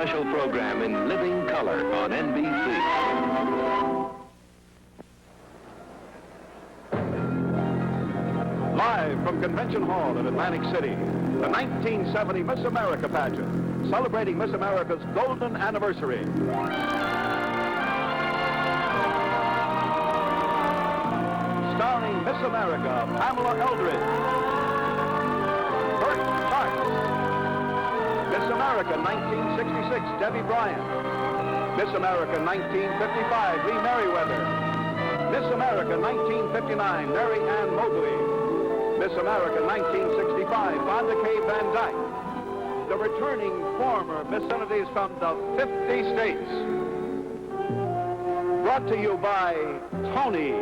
special program in living color on NBC. Live from Convention Hall in Atlantic City, the 1970 Miss America pageant, celebrating Miss America's golden anniversary. Starring Miss America, Pamela Eldridge. Bert Hart. Miss America 1966, Debbie Bryant. Miss America 1955, Lee Merriweather. Miss America 1959, Mary Ann Mobley. Miss America 1965, Vonda K. Van Dyke. The returning former Miss Senators from the 50 states. Brought to you by Tony,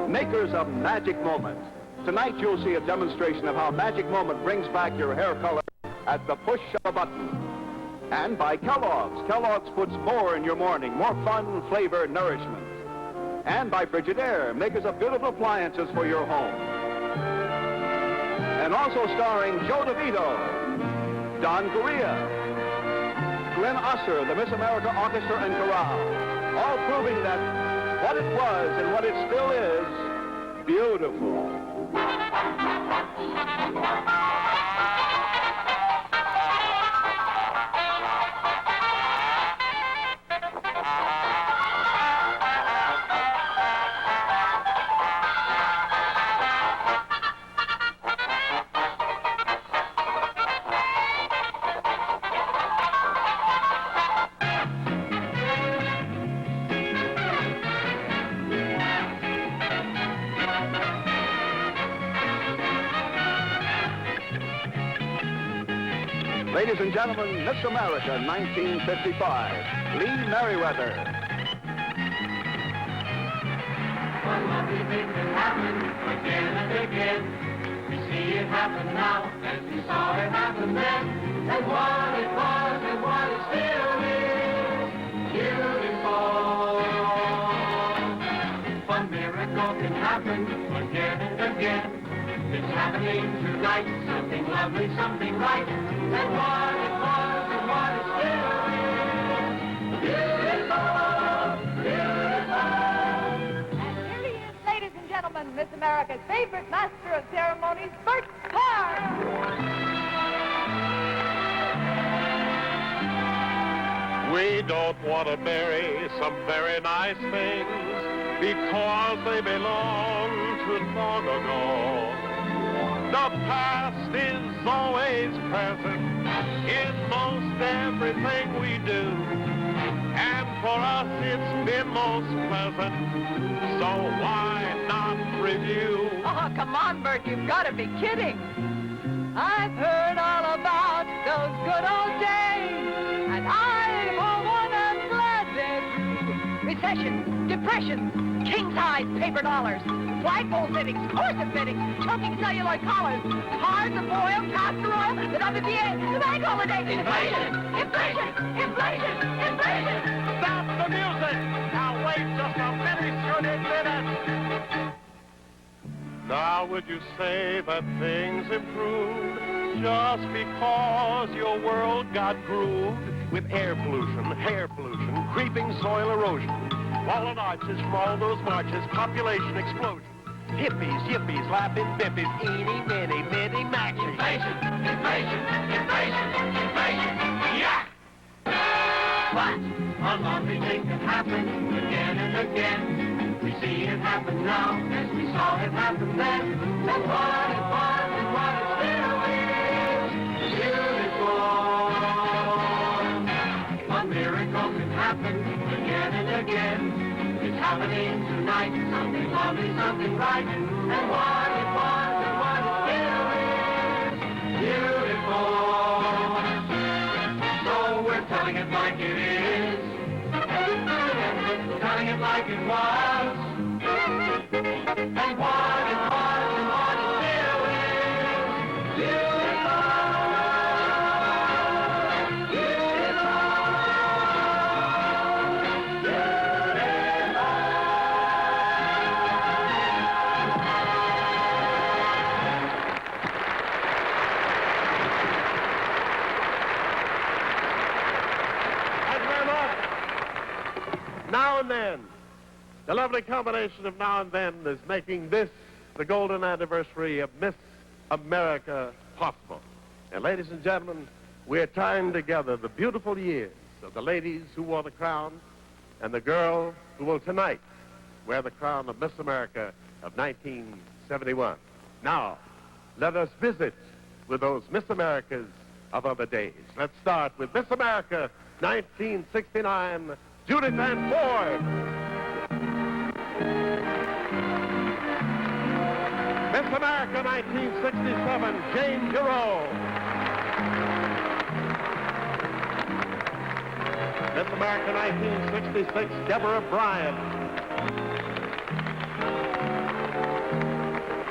makers of Magic Moment. Tonight you'll see a demonstration of how Magic Moment brings back your hair color at the push of a button. And by Kellogg's. Kellogg's puts more in your morning, more fun, flavor, nourishment. And by Frigidaire, makers of beautiful appliances for your home. And also starring Joe DeVito, Don Correa, Glenn Usser, the Miss America Orchestra and Chorale, all proving that what it was and what it still is, beautiful. Ladies and gentlemen, Miss America 1955, Lee Merriweather. One lovely thing can happen again and again. We see it happen now as we saw it happen then. And what it was and what it still is, beautiful. One miracle can happen again and again. It's happening tonight, something lovely, something right. And what it was and what it still is, beautiful, beautiful. And here he is, ladies and gentlemen, Miss America's favorite master of ceremonies, Bert Hart. We don't want to bury some very nice things because they belong to long ago. The past is always present in most everything we do. And for us it's been most pleasant, so why not review? Oh, come on, Bert, you've got to be kidding. I've heard all about those good old days, and I, for one, am glad they're through. Recession, depression, king-size paper dollars, flagpole fittings, corset fittings, choking celluloid collars, cars of oil, castor oil, the WPA, the bank holiday. Inflation! Inflation! Inflation! Inflation! Stop the music! Now wait just a minute. Now would you say that things improved just because your world got grooved with air pollution, hair pollution, creeping soil erosion, fallen arches from all those marches, population explosion, hippies, yippies, laughing bippies, eeny, miny, mini, maxi. Inflation! Inflation! Inflation! Inflation! Yeah! But a lovely thing can happen again and again. We see it happen now as we saw it happen then. And what it was and what it still is, beautiful. A miracle can happen again and again. It's happening tonight, something lovely, something right. And what it was and what it still is, beautiful. So we're telling it like it is, telling it like it was. And what it was and what it still is, beautiful, beautiful, lovely combination of Now and Then is making this the golden anniversary of Miss America possible. And ladies and gentlemen, we're tying together the beautiful years of the ladies who wore the crown and the girl who will tonight wear the crown of Miss America of 1971. Now, let us visit with those Miss Americas of other days. Let's start with Miss America 1969, Judith Ann Ford. Miss America 1967, Jane Giroux. Miss America 1966, Deborah Bryant.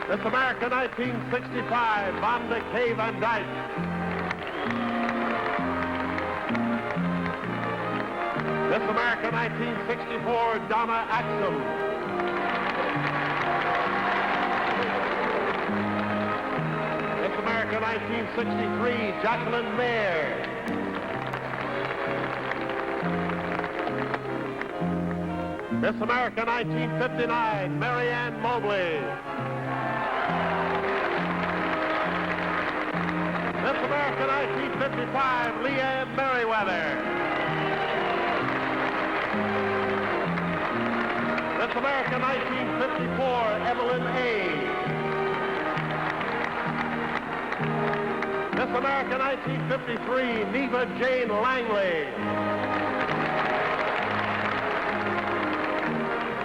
Miss America 1965, Vonda K. Van Dyke. Miss America 1964, Donna Axel. Miss America 1963, Jacqueline Mayer. Miss America 1959, Marianne Mobley. Miss America 1955, Leanne Merriweather. Miss America 1954, Evelyn A. Miss America 1953, Neva Jane Langley.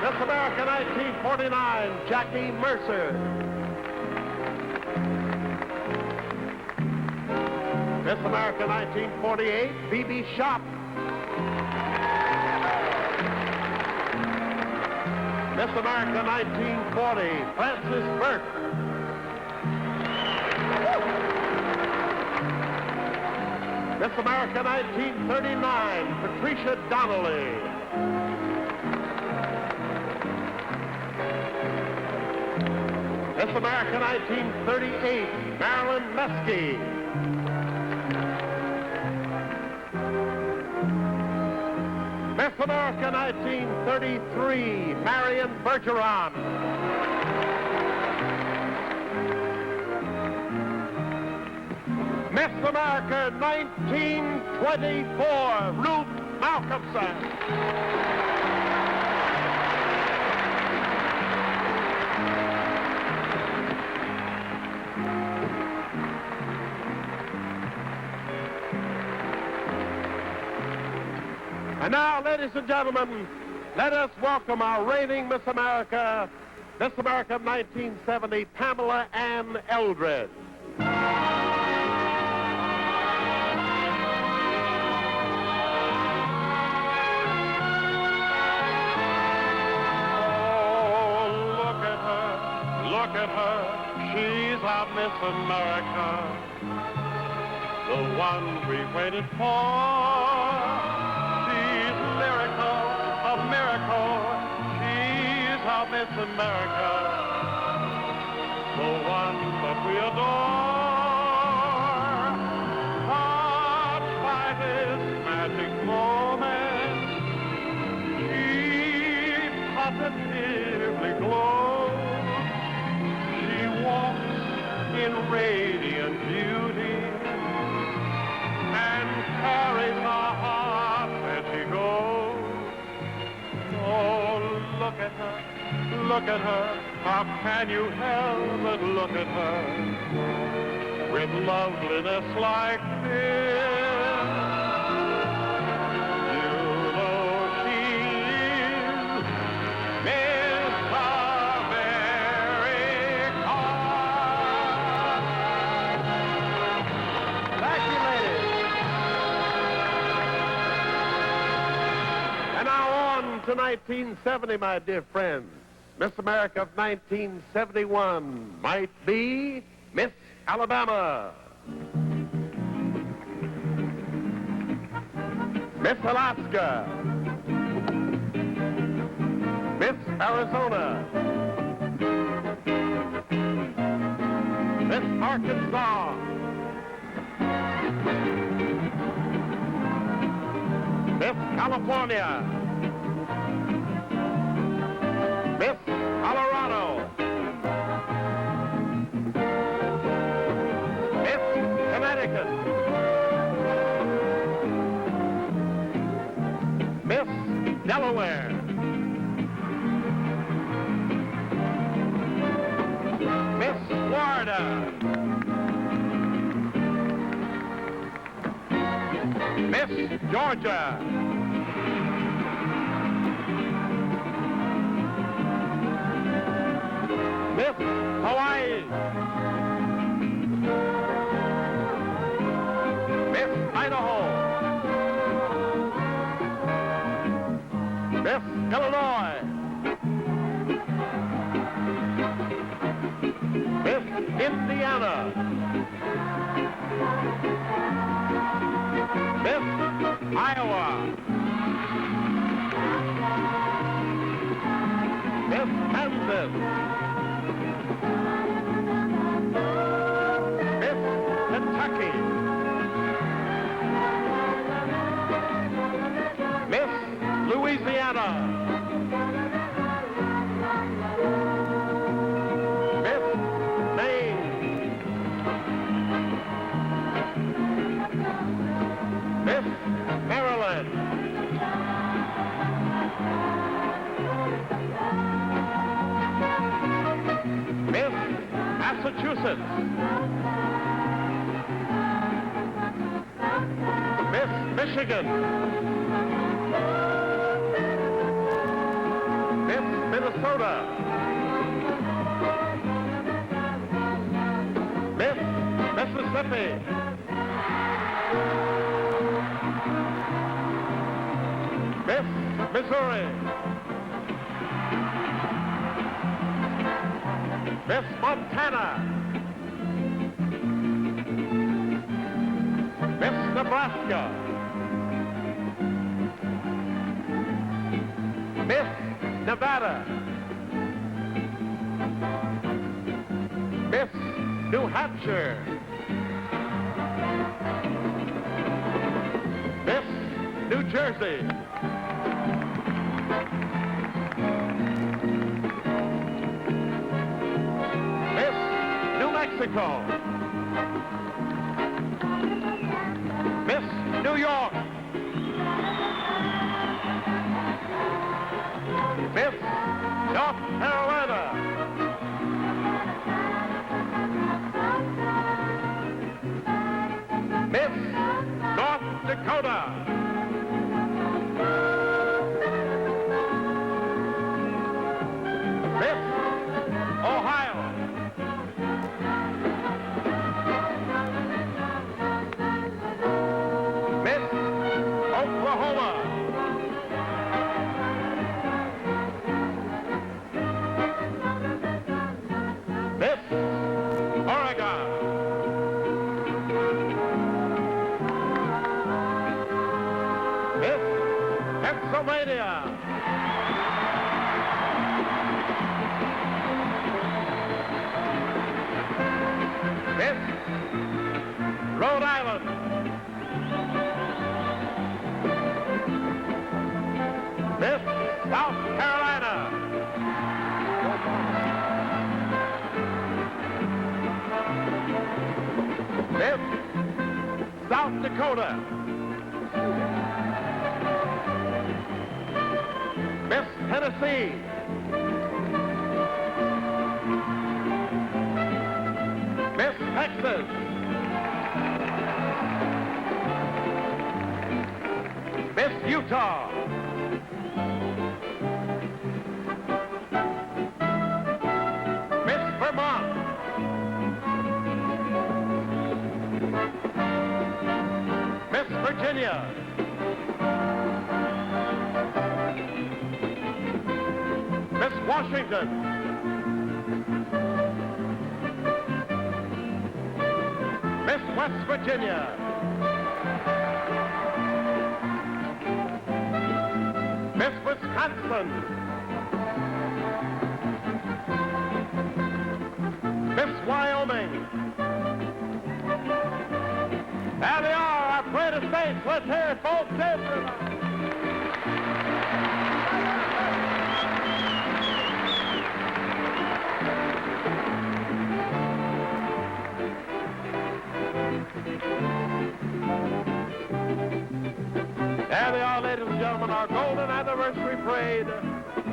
Miss America 1949, Jackie Mercer. Miss America 1948, Phoebe Shop. Miss America 1940, Frances Burke. Miss America 1939, Patricia Donnelly. Miss America 1938, Marilyn Mesky. Miss America 1933, Marion Bergeron. Miss America 1924, Ruth Malcolmson. And now, ladies and gentlemen, let us welcome our reigning Miss America of 1970, Pamela Ann Eldred. Oh, look at her, she's our Miss America, the one we waited for. Miss America, the one that we adore, touched by this magic moment, she positively glows. She walks in radiant beauty and carries our heart as she goes. Oh, look at her. Look at her, how can you help but look at her? With loveliness like this, you know she is Miss America. Thank you, ladies. And now on to 1970, my dear friends. Miss America of 1971 might be Miss Alabama. Miss Alaska. Miss Arizona. Miss Arkansas. Miss California. Virginia. Miss Georgia. Miss Hawaii. Miss Idaho. Miss Illinois. Miss Indiana. Miss Iowa. Miss Kansas. Miss Kentucky. Miss Louisiana. Miss Maine. Miss Maryland. Miss Massachusetts. Miss Michigan. Miss Minnesota. Miss Mississippi. Miss Missouri. Miss Montana. Miss Nebraska. Miss Nevada. Miss New Hampshire. Miss New Jersey. Miss New Mexico. Miss New York. Miss North Carolina. Miss North Dakota. Miss Ohio. Miss Oklahoma. Miss Oregon. Miss Pennsylvania. Miss Rhode Island. Miss South Carolina. Miss South Dakota. Miss Tennessee. Miss Texas. Miss Utah. Miss Vermont. Miss Virginia. Miss Washington. Miss West Virginia. Miss Wisconsin. Miss Wyoming. There they are, our great estates. Let's hear it, folks. Everybody. There they are, ladies and gentlemen, our golden anniversary parade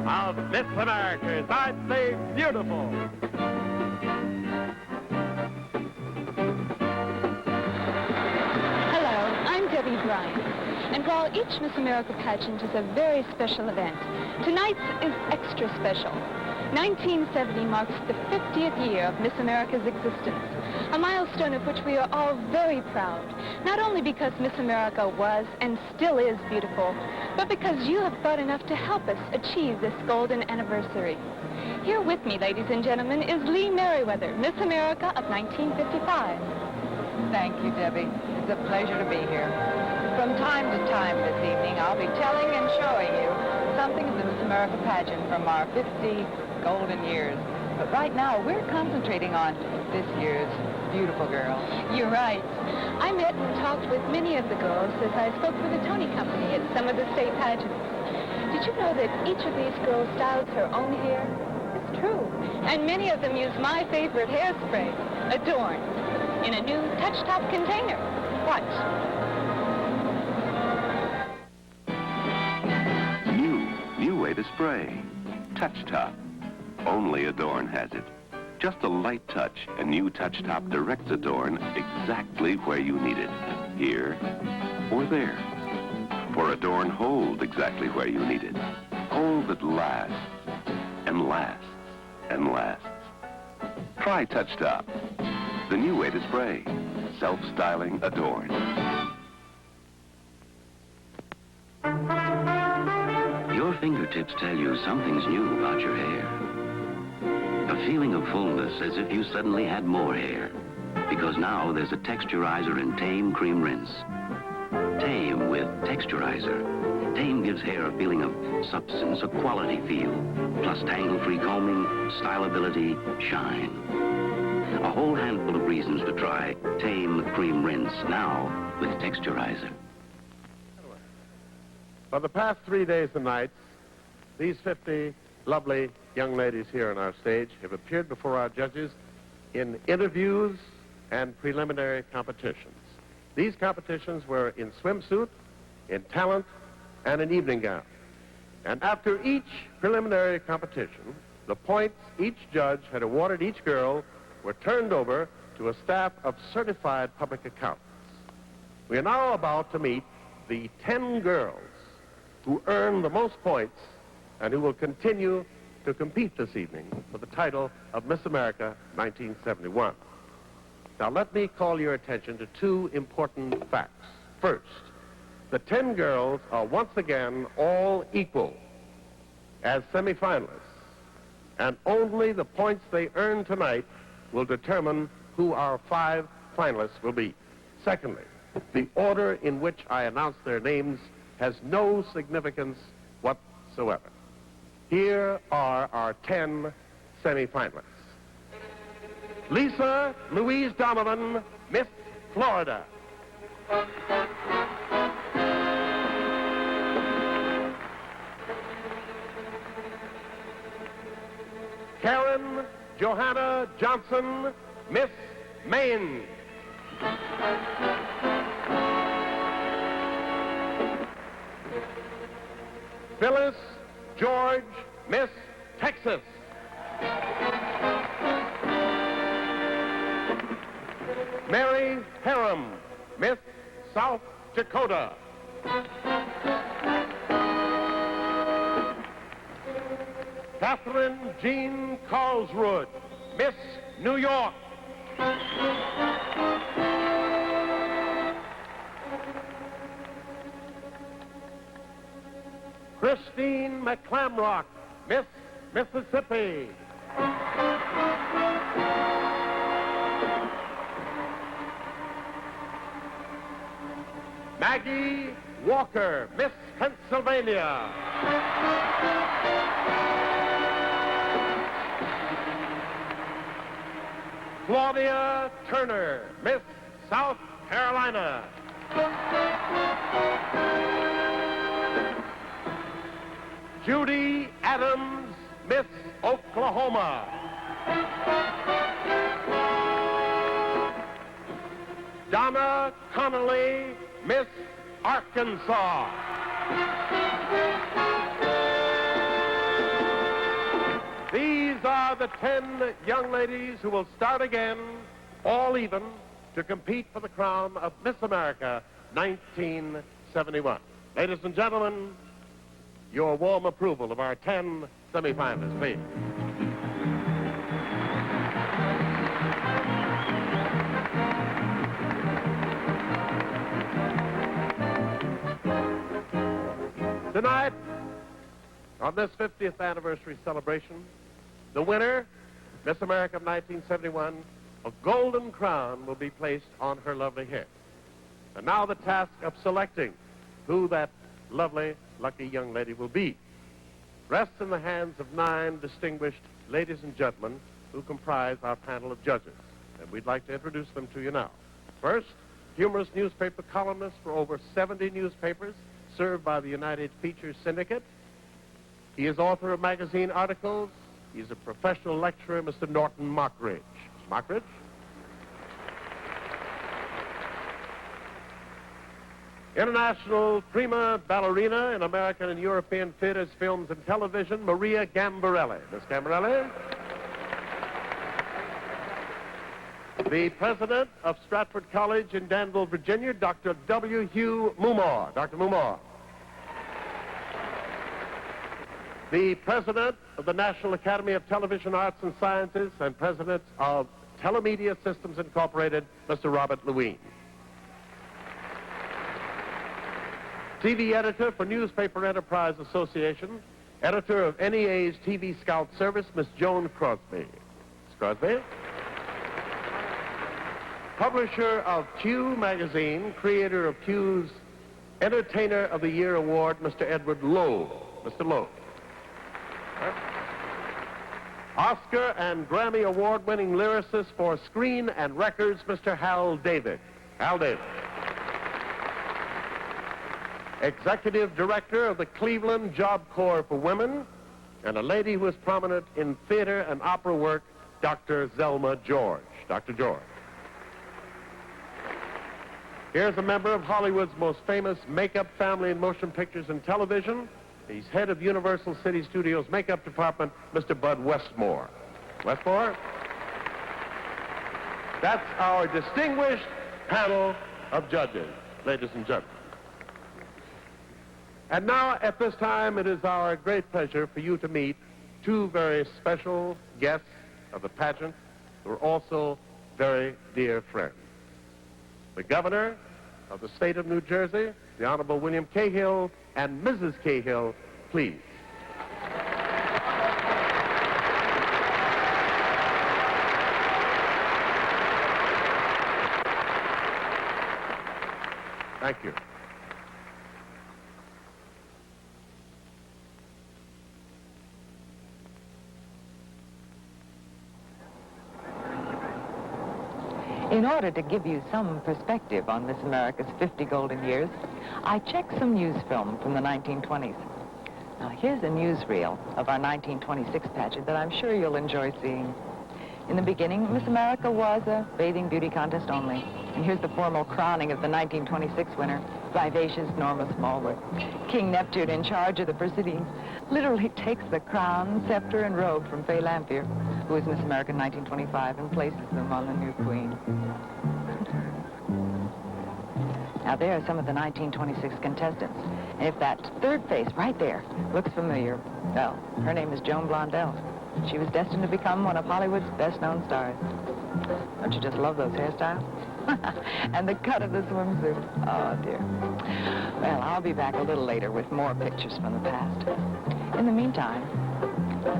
of Miss America. I'd say beautiful. know, each Miss America pageant is a very special event. Tonight's is extra special. 1970 marks the 50th year of Miss America's existence, a milestone of which we are all very proud, not only because Miss America was and still is beautiful, but because you have thought enough to help us achieve this golden anniversary. Here with me, ladies and gentlemen, is Lee Merriweather, Miss America of 1955. Thank you, Debbie. It's a pleasure to be here. From time to time this evening, I'll be telling and showing you something of the Miss America pageant from our 50 golden years. But right now, we're concentrating on this year's beautiful girl. You're right. I met and talked with many of the girls as I spoke for the Tony Company at some of the state pageants. Did you know that each of these girls styles her own hair? It's true. And many of them use my favorite hairspray, Adorn, in a new touch-top container. Watch. New way to spray. Touch Top. Only Adorn has it. Just a light touch, and new Touch Top directs Adorn exactly where you need it. Here or there. For Adorn holds exactly where you need it. Hold that lasts and lasts and lasts. Try Touch Top. The new way to spray. Self-styling Adorn. Your fingertips tell you something's new about your hair. A feeling of fullness as if you suddenly had more hair. Because now there's a texturizer in Tame Cream Rinse. Tame with texturizer. Tame gives hair a feeling of substance, a quality feel. Plus tangle-free combing, styleability, shine. A whole handful of reasons to try Tame Cream Rinse now with texturizer. For the past 3 days and nights, these 50 lovely young ladies here on our stage have appeared before our judges in interviews and preliminary competitions. These competitions were in swimsuit, in talent, and in evening gown. And after each preliminary competition, the points each judge had awarded each girl were turned over to a staff of certified public accountants. We are now about to meet the 10 girls who earned the most points and who will continue to compete this evening for the title of Miss America 1971. Now, let me call your attention to two important facts. First, the 10 girls are once again all equal as semifinalists, and only the points they earn tonight will determine who our 5 finalists will be. Secondly, the order in which I announce their names has no significance whatsoever. Here are our 10 semifinalists. Lisa Louise Donovan, Miss Florida. Karen Johanna Johnson, Miss Maine. Phyllis George, Miss Texas. Mary Harum, Miss South Dakota. Catherine Jean Carlsrud, Miss New York. Christine McClamrock, Miss Mississippi. Maggie Walker, Miss Pennsylvania. Claudia Turner, Miss South Carolina. Judy Adams, Miss Oklahoma. Donna Connolly, Miss Arkansas. These are the 10 young ladies who will start again, all even, to compete for the crown of Miss America 1971. Ladies and gentlemen, your warm approval of our 10 semifinalists, please. Tonight, on this 50th anniversary celebration, the winner, Miss America of 1971, a golden crown will be placed on her lovely head. And now the task of selecting who that lovely, lucky young lady will be rests in the hands of 9 distinguished ladies and gentlemen who comprise our panel of judges. And we'd like to introduce them to you now. First, humorous newspaper columnist for over 70 newspapers, served by the United Features Syndicate. He is author of magazine articles. He's a professional lecturer, Mr. Norton Mockridge. Mr. Mockridge. International prima ballerina in American and European theaters, films, and television, Maria Gambarelli. Miss Gambarelli. The president of Stratford College in Danville, Virginia, Dr. W. Hugh Mumore. Dr. Mumore. The president of the National Academy of Television Arts and Sciences and president of Telemedia Systems Incorporated, Mr. Robert Lewin. TV editor for Newspaper Enterprise Association, editor of NEA's TV Scout Service, Miss Joan Crosby. Miss Crosby. Publisher of Q magazine, creator of Q's Entertainer of the Year Award, Mr. Edward Lowe. Mr. Lowe. Oscar and Grammy Award-winning lyricist for screen and records, Mr. Hal David. Hal David. Executive director of the Cleveland Job Corps for Women, and a lady who is prominent in theater and opera work, Dr. Zelma George. Dr. George. Here's a member of Hollywood's most famous makeup family in motion pictures and television. He's head of Universal City Studios' makeup department, Mr. Bud Westmore. Westmore? That's our distinguished panel of judges, ladies and gentlemen. And now, at this time, it is our great pleasure for you to meet 2 very special guests of the pageant who are also very dear friends. The governor of the state of New Jersey, the Honorable William Cahill, and Mrs. Cahill, please. Thank you. In order to give you some perspective on Miss America's 50 golden years, I checked some news film from the 1920s. Now, here's a newsreel of our 1926 pageant that I'm sure you'll enjoy seeing. In the beginning, Miss America was a bathing beauty contest only. And here's the formal crowning of the 1926 winner, vivacious Norma Smallwood. King Neptune, in charge of the proceedings, literally takes the crown, scepter, and robe from Fay Lamphere, who is Miss America 1925, and places them on the new queen. Now, there are some of the 1926 contestants. And if that third face right there looks familiar, well, her name is Joan Blondell. She was destined to become one of Hollywood's best-known stars. Don't you just love those hairstyles? And the cut of the swimsuit. Oh, dear. Well, I'll be back a little later with more pictures from the past. In the meantime,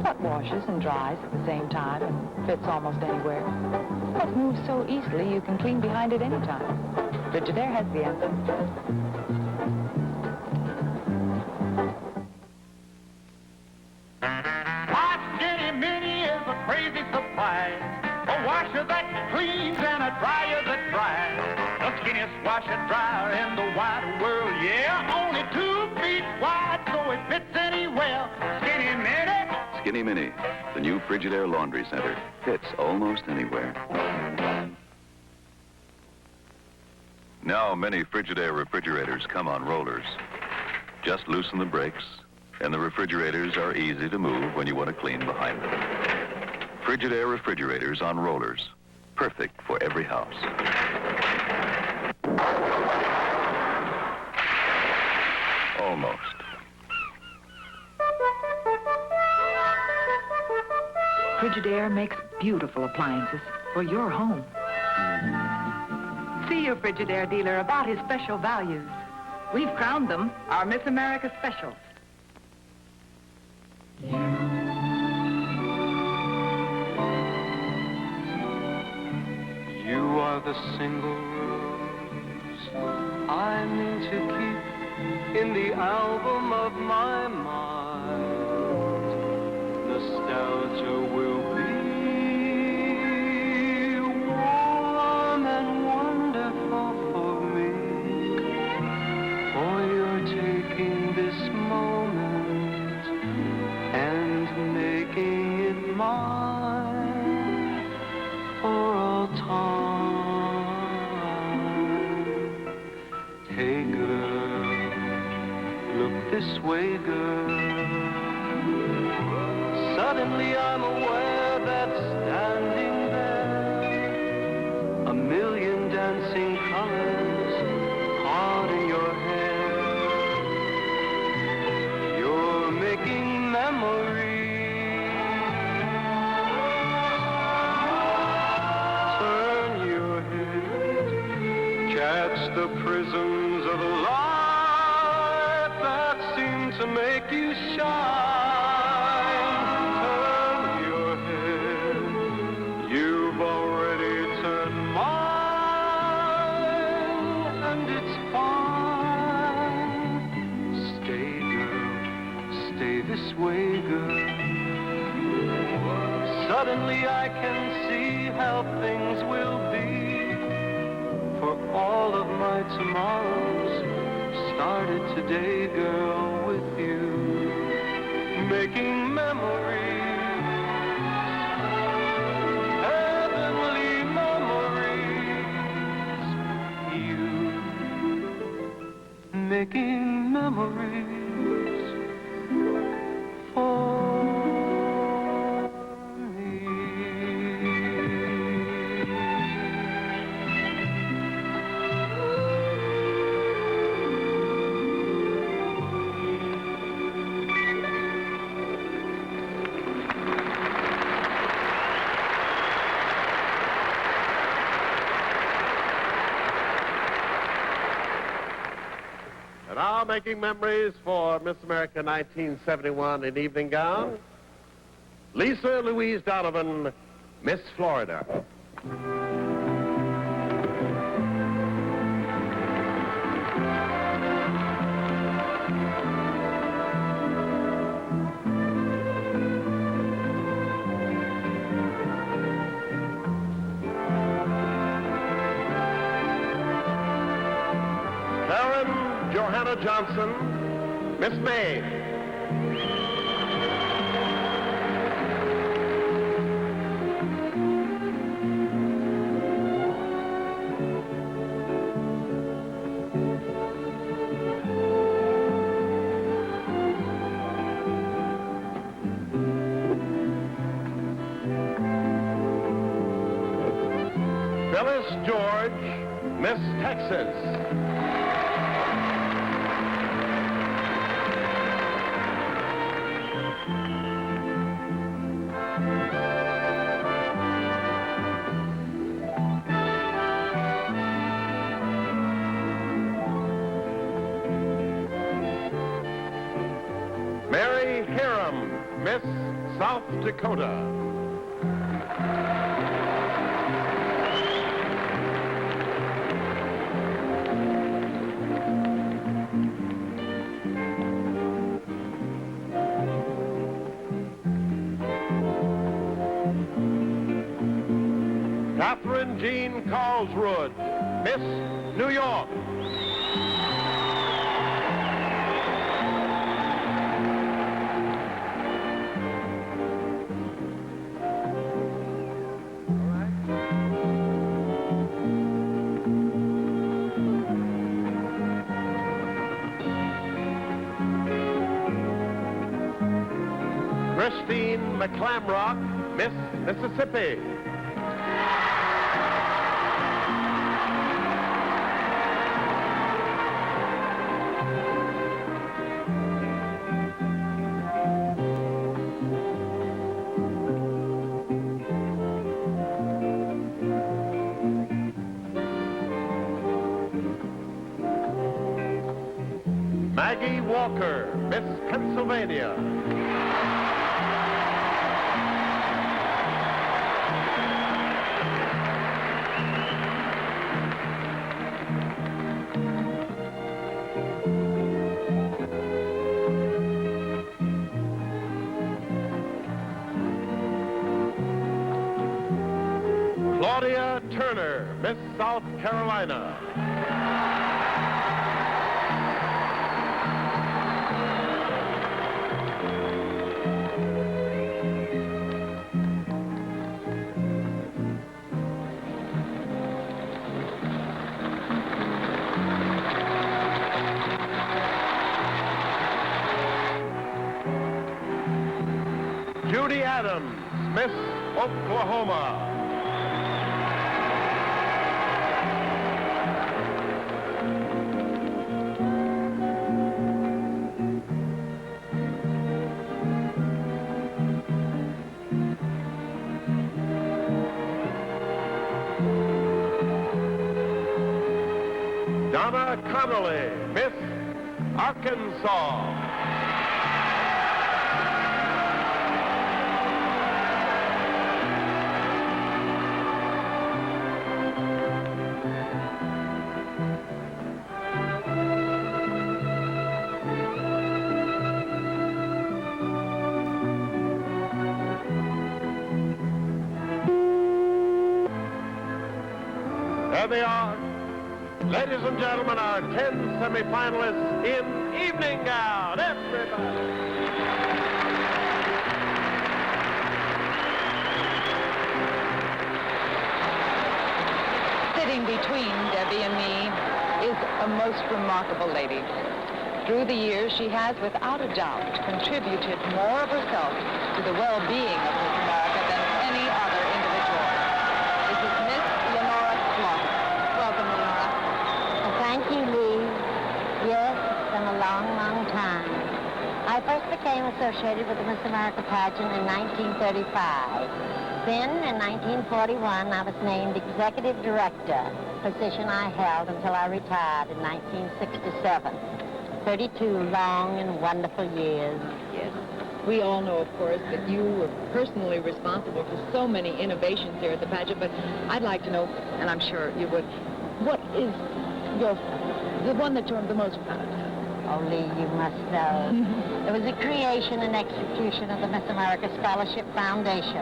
what washes and dries at the same time and fits almost anywhere? What moves so easily you can clean behind it anytime? Frigidaire has the answer. Skinny Mini is a crazy surprise. A washer that cleans and a dryer that dries. The skinniest washer dryer in the wide world, yeah. Only 2 feet wide, so it fits anywhere. Skinny Mini. Skinny Mini, the new Frigidaire laundry center. Fits almost anywhere. Now many Frigidaire refrigerators come on rollers. Just loosen the brakes, and the refrigerators are easy to move when you want to clean behind them. Frigidaire refrigerators on rollers. Perfect for every house. almost. Frigidaire makes beautiful appliances for your home. See your Frigidaire dealer about his special values. We've crowned them our Miss America specials. You are the single rose I mean to keep in the album of my mind. Nostalgia will be warm and wonderful for me, for you're taking this moment and making it mine for all time. Hey girl, look this way, girl. Suddenly I'm aware that standing there, a million dancing colors caught in your hair. You're making memories. Turn your head, catch the prisms of light that seem to make you shine. Turn your head, you've already turned mine, and it's fine. Stay, girl, stay this way, girl. Suddenly I can see how things will be, for all of my tomorrows started today, girl, with you. Making memories, heavenly memories. You making memories for me. And now making memories for Miss America 1971 in evening gown, Lisa Louise Donovan, Miss Florida. Karen Johanna Johnson, Miss May. Phyllis George, Miss Texas. Mary Hiram, Miss South Dakota. Catherine Jean Carlsrud, Miss New York. Christine McClamrock, Miss Mississippi. Maggie Walker, Miss Pennsylvania. Claudia Turner, Miss South Carolina. Judy Adams, Miss Oklahoma. Donna Connolly, Miss Arkansas. There they are. Ladies and gentlemen, our 10 semifinalists in evening gown. Everybody. Sitting between Debbie and me is a most remarkable lady. Through the years, she has, without a doubt, contributed more of herself to the well-being of Miss America than any other individual. This is Miss Lenora Slaughter. Welcome, Lenora. Thank you, Lee. Yes, it's been a long, long time. I first became associated with the Miss America pageant in 1935. Then, in 1941, I was named executive director, position I held until I retired in 1967. 32 long and wonderful years. Yes. We all know, of course, that you were personally responsible for so many innovations here at the pageant, but I'd like to know, and I'm sure you would, what is the one that you're the most proud of? Oh, Lee, you must know. It was the creation and execution of the Miss America Scholarship Foundation,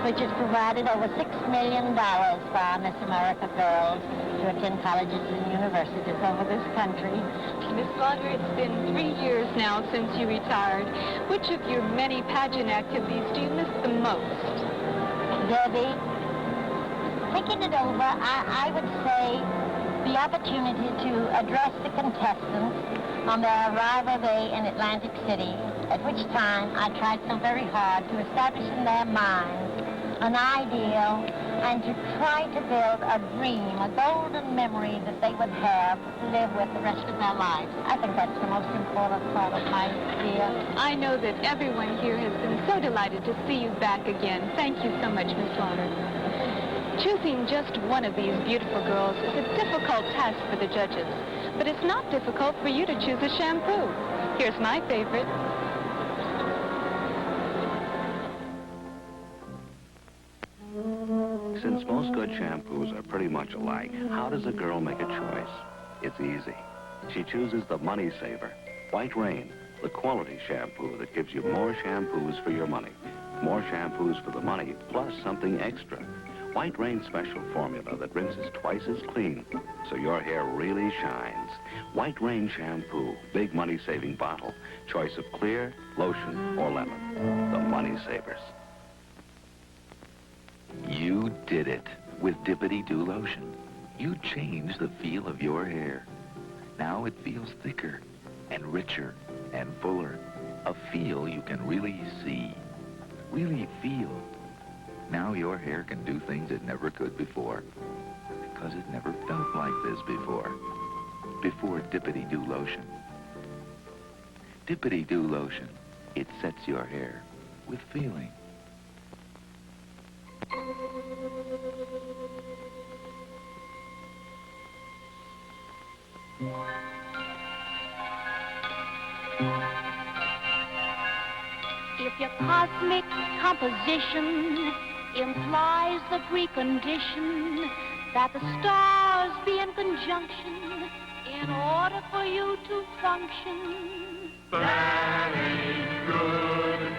which has provided over $6 million for our Miss America girls to attend colleges and universities over this country. Miss Slaughter, it's been 3 years now since you retired. Which of your many pageant activities do you miss the most? Debbie, thinking it over, I would say the opportunity to address the contestants on their arrival day in Atlantic City, at which time I tried so very hard to establish in their minds an ideal and to try to build a dream, a golden memory that they would have to live with the rest of their lives. I think that's the most important part of my career. I know that everyone here has been so delighted to see you back again. Thank you so much, Miss Slaughter. Choosing just one of these beautiful girls is a difficult task for the judges, but it's not difficult for you to choose a shampoo. Here's my favorite. Since most good shampoos are pretty much alike, how does a girl make a choice? It's easy. She chooses the Money Saver, White Rain, the quality shampoo that gives you more shampoos for your money. More shampoos for the money, plus something extra. White Rain special formula that rinses twice as clean, so your hair really shines. White Rain shampoo, big money-saving bottle. Choice of clear, lotion, or lemon. The Money Savers. You did it with Dippity-Doo lotion. You changed the feel of your hair. Now it feels thicker and richer and fuller. A feel you can really see, really feel. Now your hair can do things it never could before, because it never felt like this before. Before Dippity-Doo lotion. Dippity-Doo lotion. It sets your hair with feeling. your cosmic composition implies the precondition that the stars be in conjunction in order for you to function. That ain't good.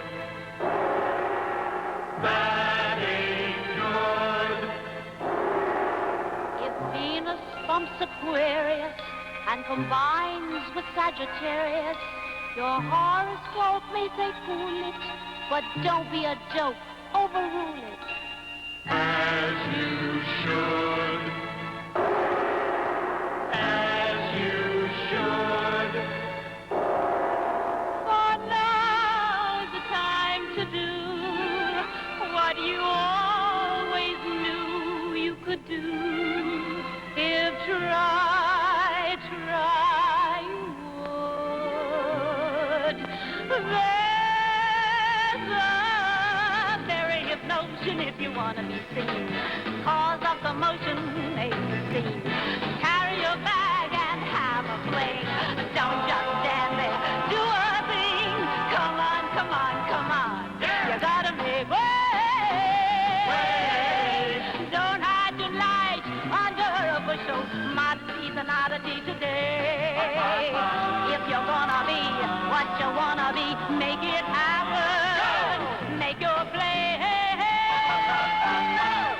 That ain't good. If Venus bumps Aquarius and combines with Sagittarius, your horoscope may say fool it, but don't be a dope, overrule it. As you should. As you should. For now's the time to do what you always knew you could do. If try you would. There's a very hypnotion if you want to be seen. Cause of the motion, make the scene. Carry your bag and have a fling. Don't just stand there, do a thing. Come on, come on, come on. You gotta make way. Don't hide your light under a bushel. Modesty's an oddity today. If you're gonna be what you wanna be, make it happen. Make your play.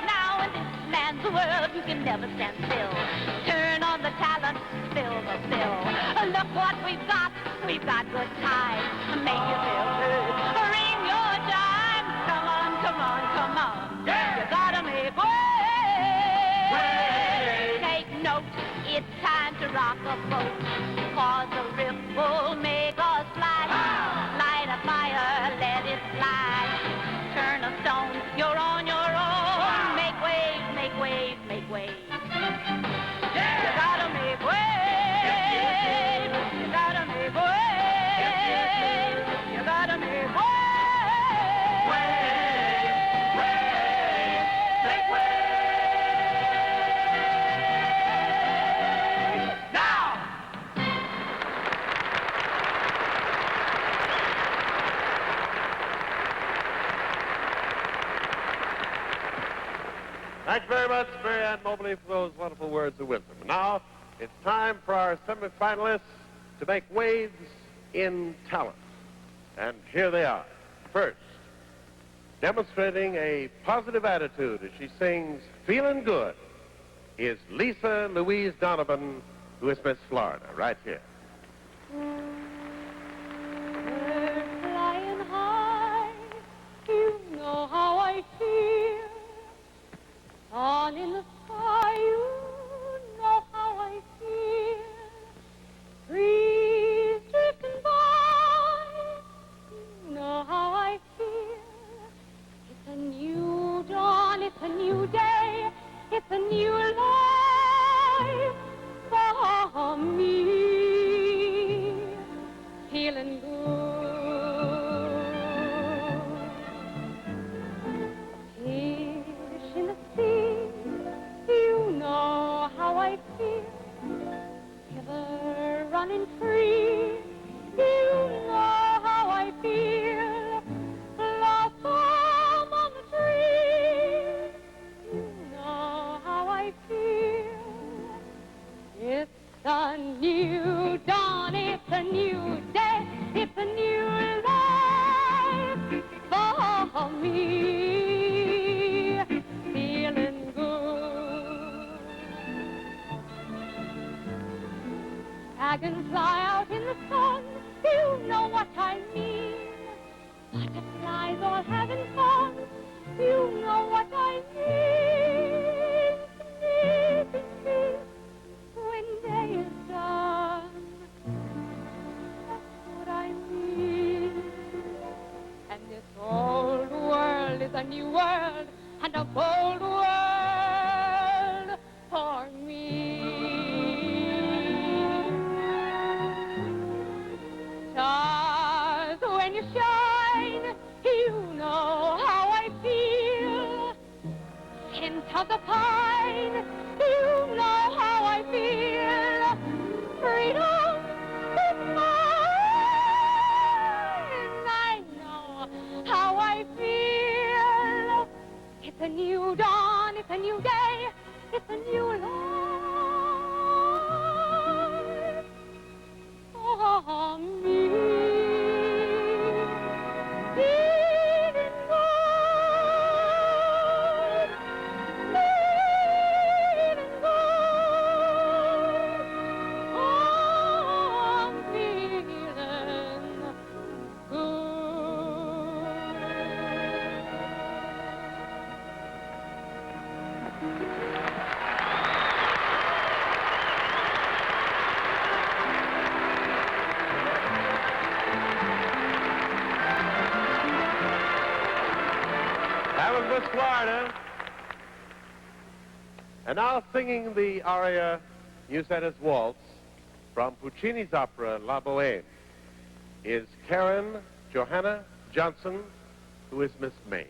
Now in this man's world, you can never stand still. Turn on the talent, fill the bill. Look what we've got good times. Make you feel good. Ring your chime. Come on, come on, come on. You gotta make way. Take note, it's time to rock a boat. Cause a ripple make us fly. Light a fire, let it fly. Turn a stone, you're on your own. Make waves, make waves, make waves. You gotta make waves. You gotta make waves. You gotta make waves. Make way. Now! Thank you very much, Mary Ann Mobley, for those wonderful words of wisdom. Now, it's time for our semifinalists to make waves in talent. And here they are. First, demonstrating a positive attitude as she sings Feeling Good, is Lisa Louise Donovan, who is Miss Florida, right here. Bird flying high, you know how I feel. All in the sky, you know how I feel. Breeze drifting by, you know how I feel. It's a new dawn, it's a new day, it's a new life for me. Feeling good. Fish in the sea, you know how I feel. River running free, you know how I feel. Blossom on the tree, you know how I feel. It's a new dawn, it's a new day, it's a new life for me. Feeling good. Dragons fly out in the sun, you know what I mean. Butterflies all having fun, you know what I mean. Sleeping when day is done, that's what I mean. And this old world is a new world, and a bold world for me. Stars, when you shine, you know how I feel. In with a new life. Ah, me, feeling good, feeling good. I'm feeling good. That was Miss Florida. And now singing the aria Musetta's Waltz from Puccini's opera La Bohème is Karen Johanna Johnson, who is Miss Maine.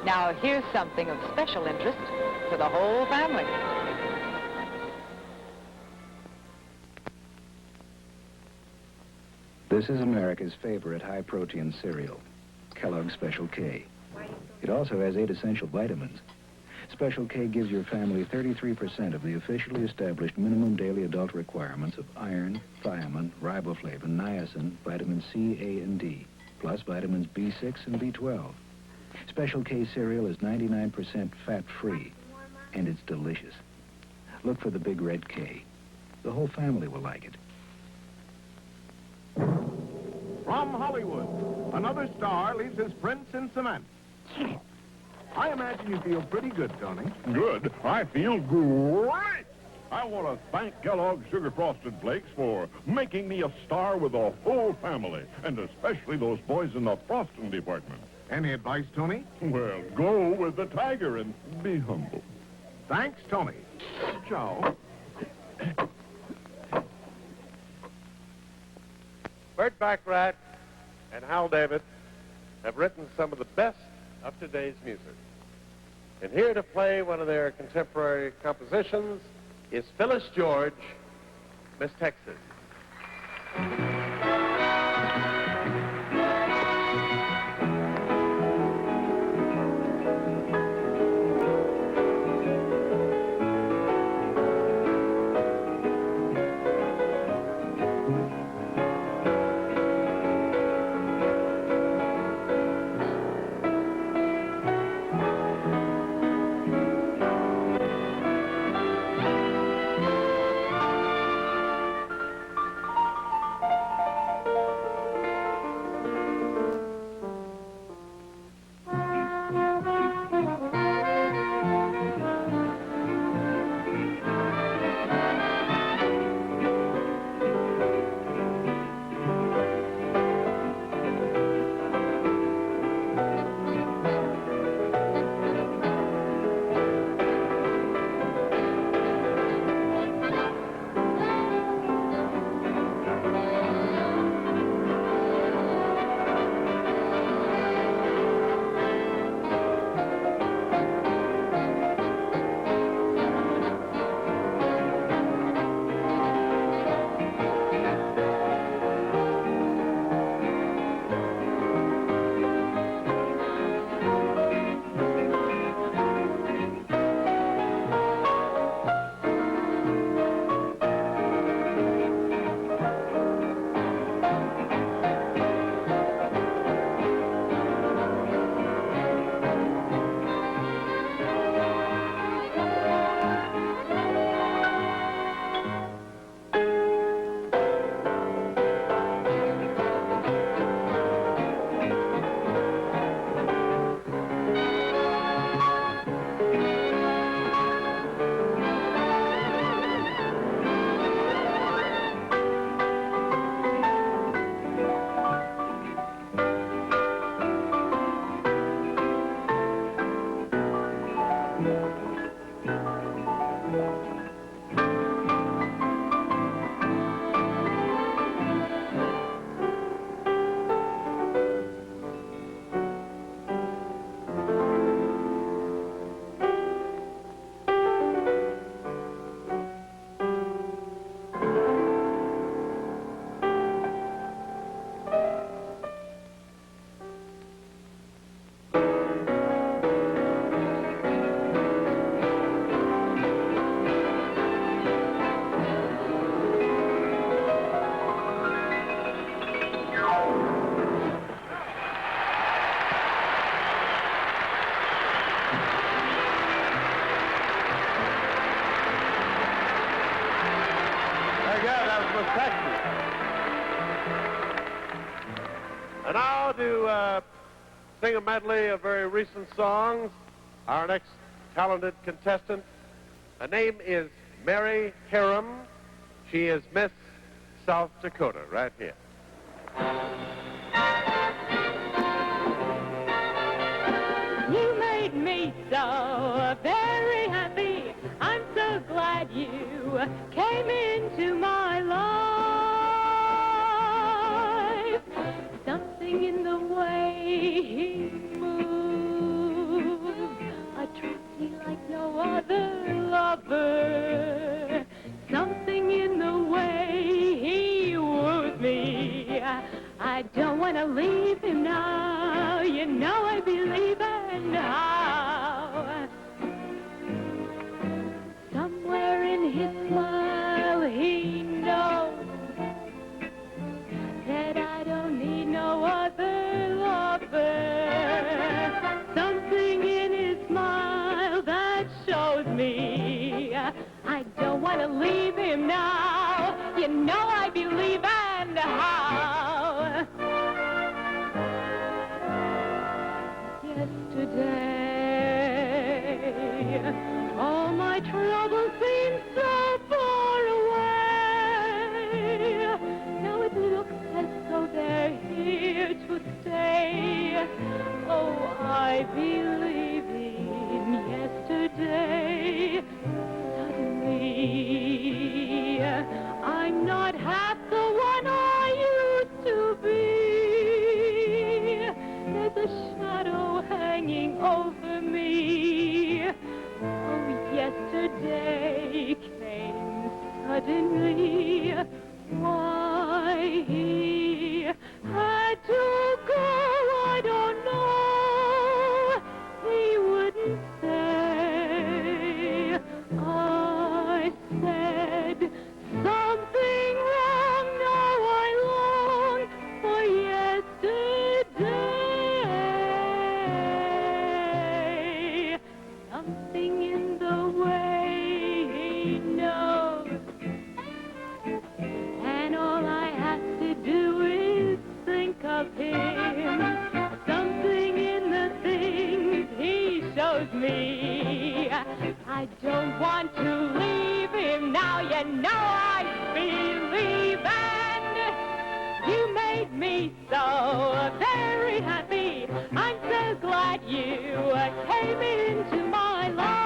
Now, here's something of special interest to the whole family. This is America's favorite high-protein cereal, Kellogg's Special K. It also has 8 essential vitamins. Special K gives your family 33% of the officially established minimum daily adult requirements of iron, thiamine, riboflavin, niacin, vitamin C, A, and D, plus vitamins B6 and B12. Special K cereal is 99% fat-free, and it's delicious. Look for the big red K. The whole family will like it. From Hollywood, another star leaves his prints in cement. I imagine you feel pretty good, Tony. Good. I feel great. I want to thank Kellogg's Sugar Frosted Flakes for making me a star with the whole family, and especially those boys in the frosting department. Any advice, Tony? Well, go with the tiger and be humble. Thanks, Tony. Ciao. Burt Bacharach and Hal David have written some of the best of today's music. And here to play one of their contemporary compositions is Phyllis George, Miss Texas. And now to sing a medley of very recent songs, our next talented contestant. Her name is Mary Hiram. She is Miss South Dakota, right here. You made me so very happy. I'm so glad you came into my life. Something in the way he moves attracts me like no other lover. Something in the way he woos me. I don't want to leave him now. You know I believe in how. Somewhere in his smile he knows that I don't need no other lover. Something in his smile that shows me I don't want to leave him now. You know I believe in how. Yesterday, all my troubles seemed so far away. Now it looks as though they're here to stay. Oh, I believe in yesterday. Suddenly, I'm not half the one I used to be. There's a shadow hanging over me. Oh, yesterday came suddenly. Why he had to go, I don't know. He wouldn't say. I said something wrong. Now I long for yesterday. Something in the way he knows, and all I have to do is think of him. Something in the things he shows me. I don't want to leave him now. You know I believe, and you made me so very happy. I'm so glad you came into my life.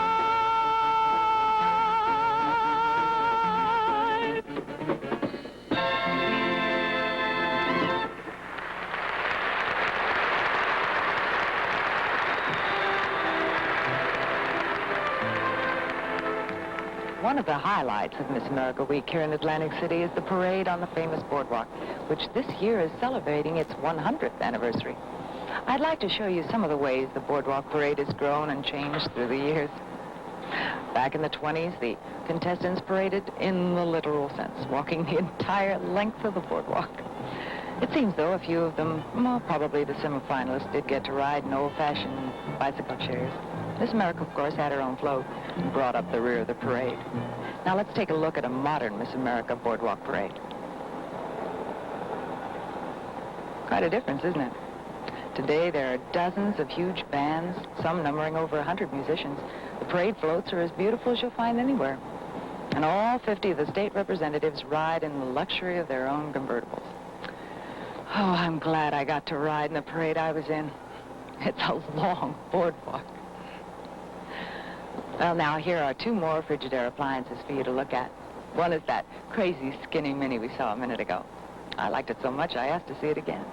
One of the highlights of Miss America Week here in Atlantic City is the parade on the famous boardwalk, which this year is celebrating its 100th anniversary. I'd like to show you some of the ways the boardwalk parade has grown and changed through the years. Back in the 20s, the contestants paraded in the literal sense, walking the entire length of the boardwalk. It seems, though, a few of them, well, probably the semifinalists, did get to ride in old-fashioned bicycle chairs. Miss America, of course, had her own float and brought up the rear of the parade. Now let's take a look at a modern Miss America boardwalk parade. Quite a difference, isn't it? Today there are dozens of huge bands, some numbering over 100 musicians. The parade floats are as beautiful as you'll find anywhere. And all 50 of the state representatives ride in the luxury of their own convertibles. Oh, I'm glad I got to ride in the parade I was in. It's a long boardwalk. Well, now, here are two more Frigidaire appliances for you to look at. One is that crazy skinny mini we saw a minute ago. I liked it so much, I asked to see it again.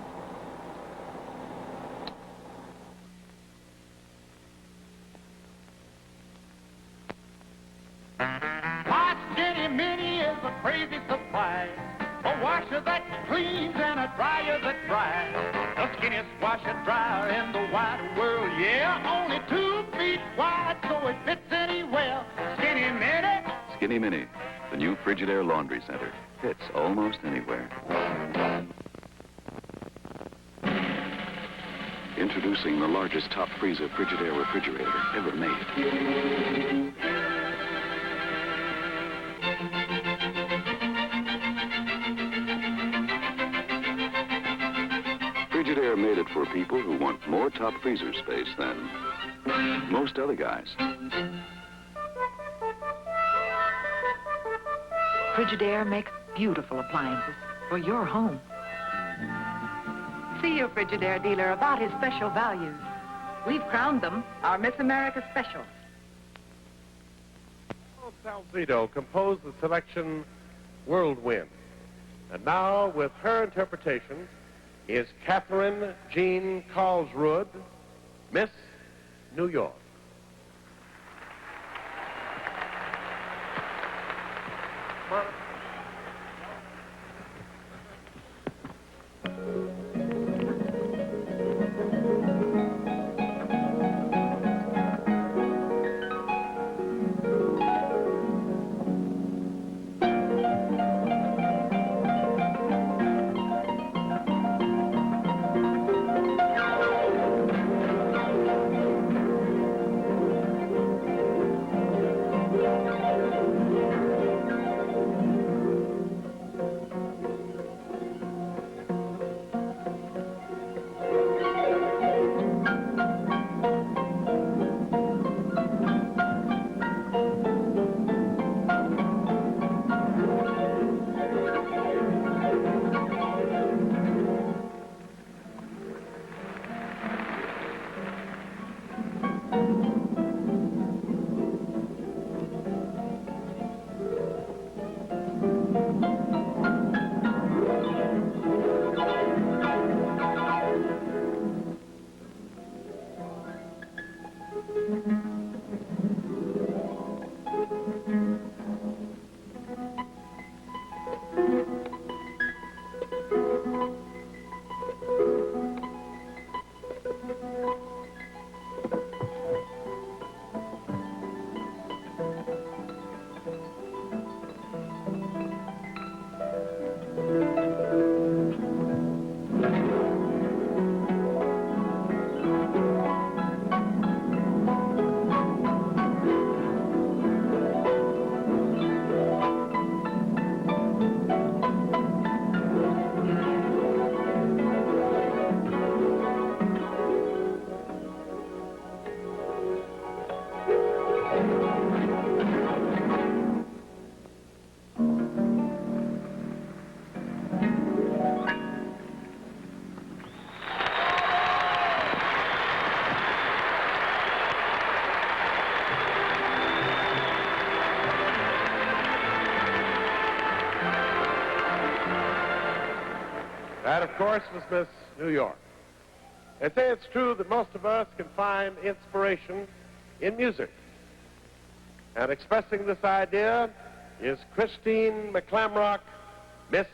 My skinny mini is a crazy supply. A washer that cleans and a dryer that dries. The skinniest washer dryer in the wide world, yeah. Only 2 feet wide, so it fits anywhere. Skinny mini. Skinny Mini, the new Frigidaire laundry center. Fits almost anywhere. Introducing the largest top freezer Frigidaire refrigerator ever made. Frigidaire made it for people who want more top freezer space than most other guys. Frigidaire makes beautiful appliances for your home. See your Frigidaire dealer about his special values. We've crowned them our Miss America specials. Salcedo composed the selection Whirlwind. And now, with her interpretation, is Catherine Jean Karlsrud, Miss New York. That, of course, was Miss New York. They say it's true that most of us can find inspiration in music. And expressing this idea is Christine McClamrock, Miss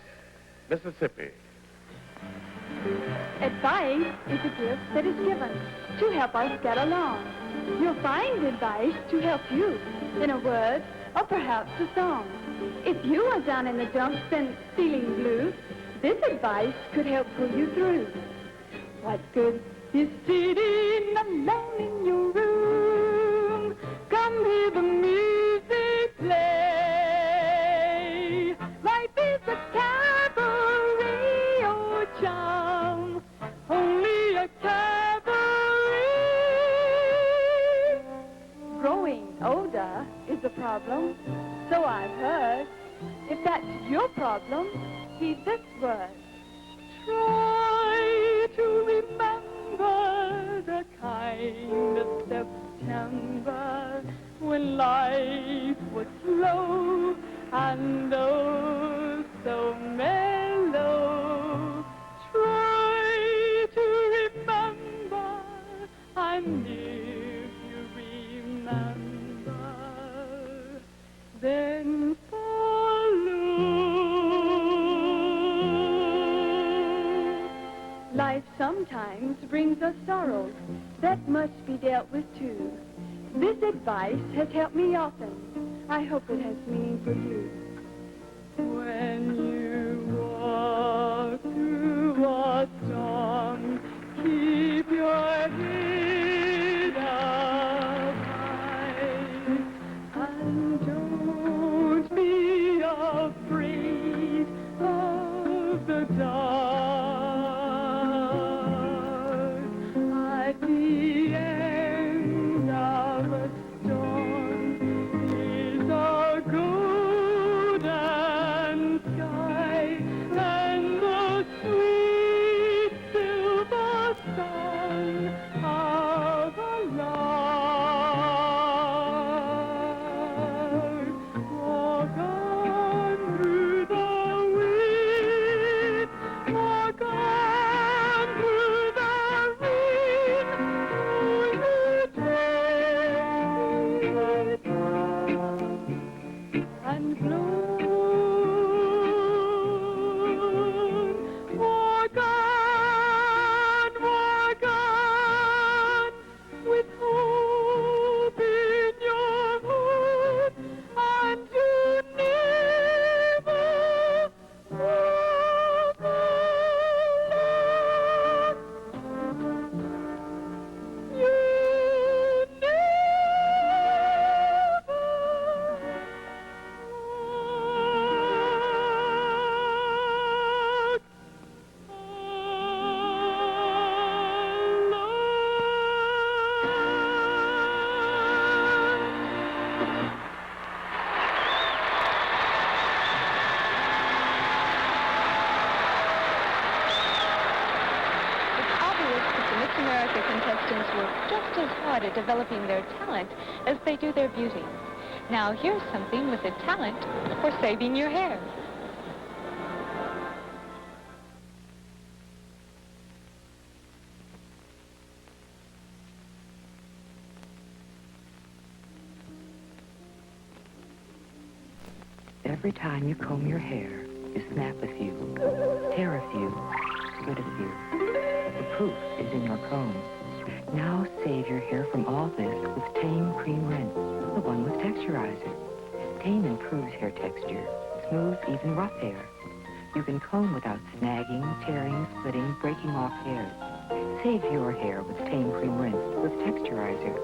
Mississippi. Advice is a gift that is given to help us get along. You'll find advice to help you in a word or perhaps a song. If you are down in the dumps and feeling blue, this advice could help pull you through. What good is sitting alone in your room? Come hear the music play. Life is a cabaret, oh chum, only a cabaret. Growing older is a problem, so I've heard. If that's your problem, heed this word. Try to remember the kind of September when life was slow and oh so mellow. Try to remember, I'm near if you remember. Then life sometimes brings us sorrows that must be dealt with too. This advice has helped me often. I hope it has meaning for you. When you walk through a storm, keep your head up high and don't be afraid of the dark. as hard at developing their talent as they do their beauty. Now, here's something with a talent for saving your hair. Every time you comb your hair, you snap a few, tear a few, split a few. The proof is in your comb. Now save your hair from all this with Tame Cream Rinse, the one with texturizer. Tame improves hair texture, smooths even rough hair. You can comb without snagging, tearing, splitting, breaking off hairs. Save your hair with Tame Cream Rinse with texturizer.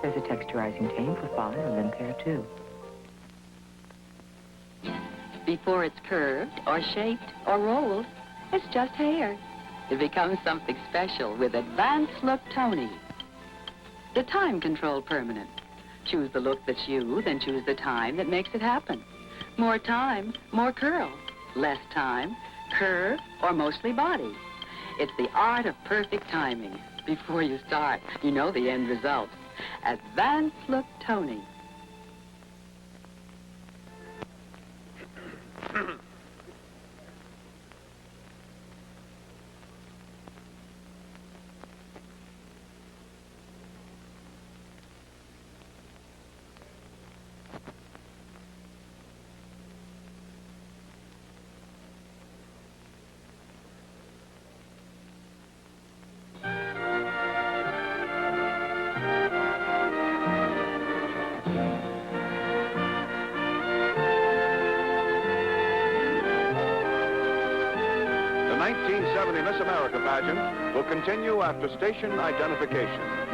There's a texturizing Tame for fine and limp hair, too. Before it's curved or shaped or rolled, it's just hair. It becomes something special with Advanced Look Tony. The time control permanent. Choose the look that's you, then choose the time that makes it happen. More time, more curl. Less time, curve, or mostly body. It's the art of perfect timing. Before you start, you know the end result. Advanced Look Tony. The 1970 Miss America pageant will continue after station identification.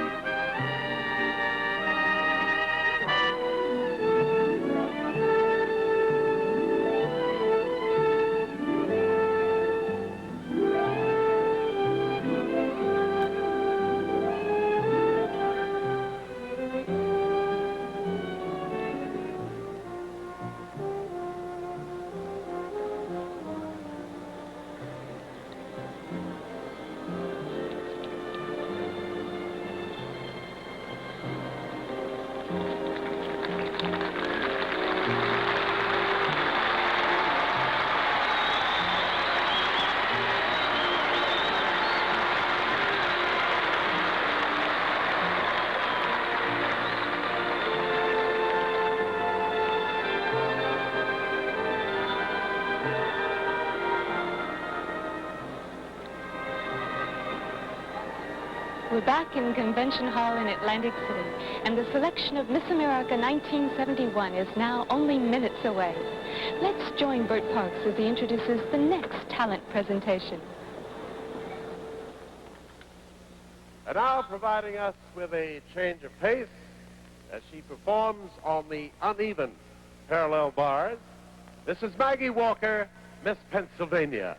We're back in Convention Hall in Atlantic City, and the selection of Miss America 1971 is now only minutes away. Let's join Bert Parks as he introduces the next talent presentation. And now providing us with a change of pace as she performs on the uneven parallel bars, this is Maggie Walker, Miss Pennsylvania.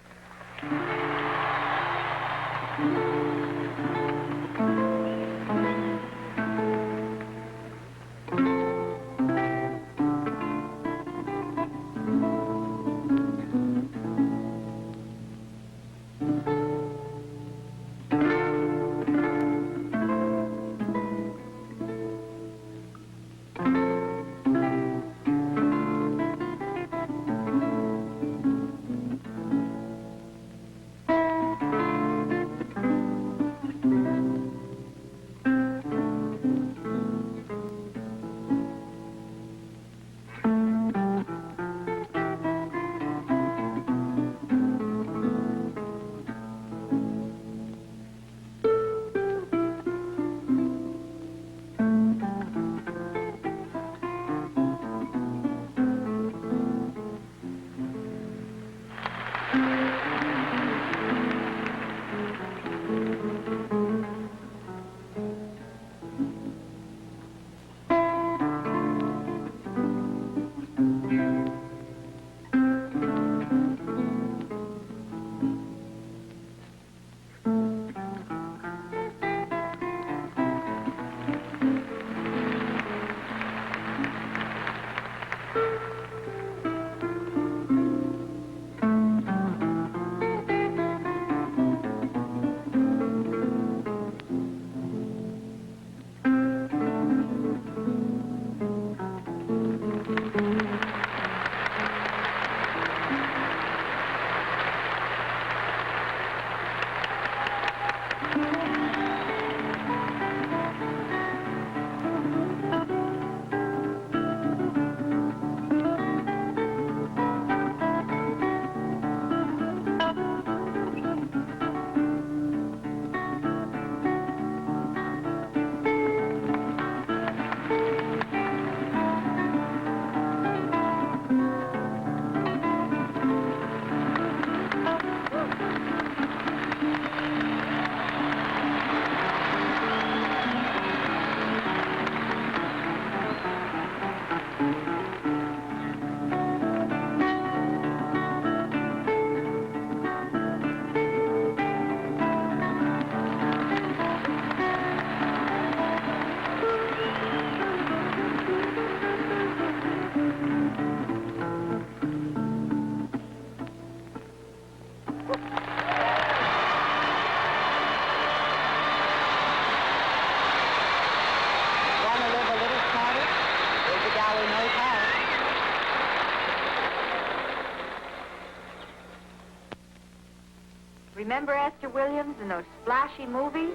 Mr. Williams in those splashy movies.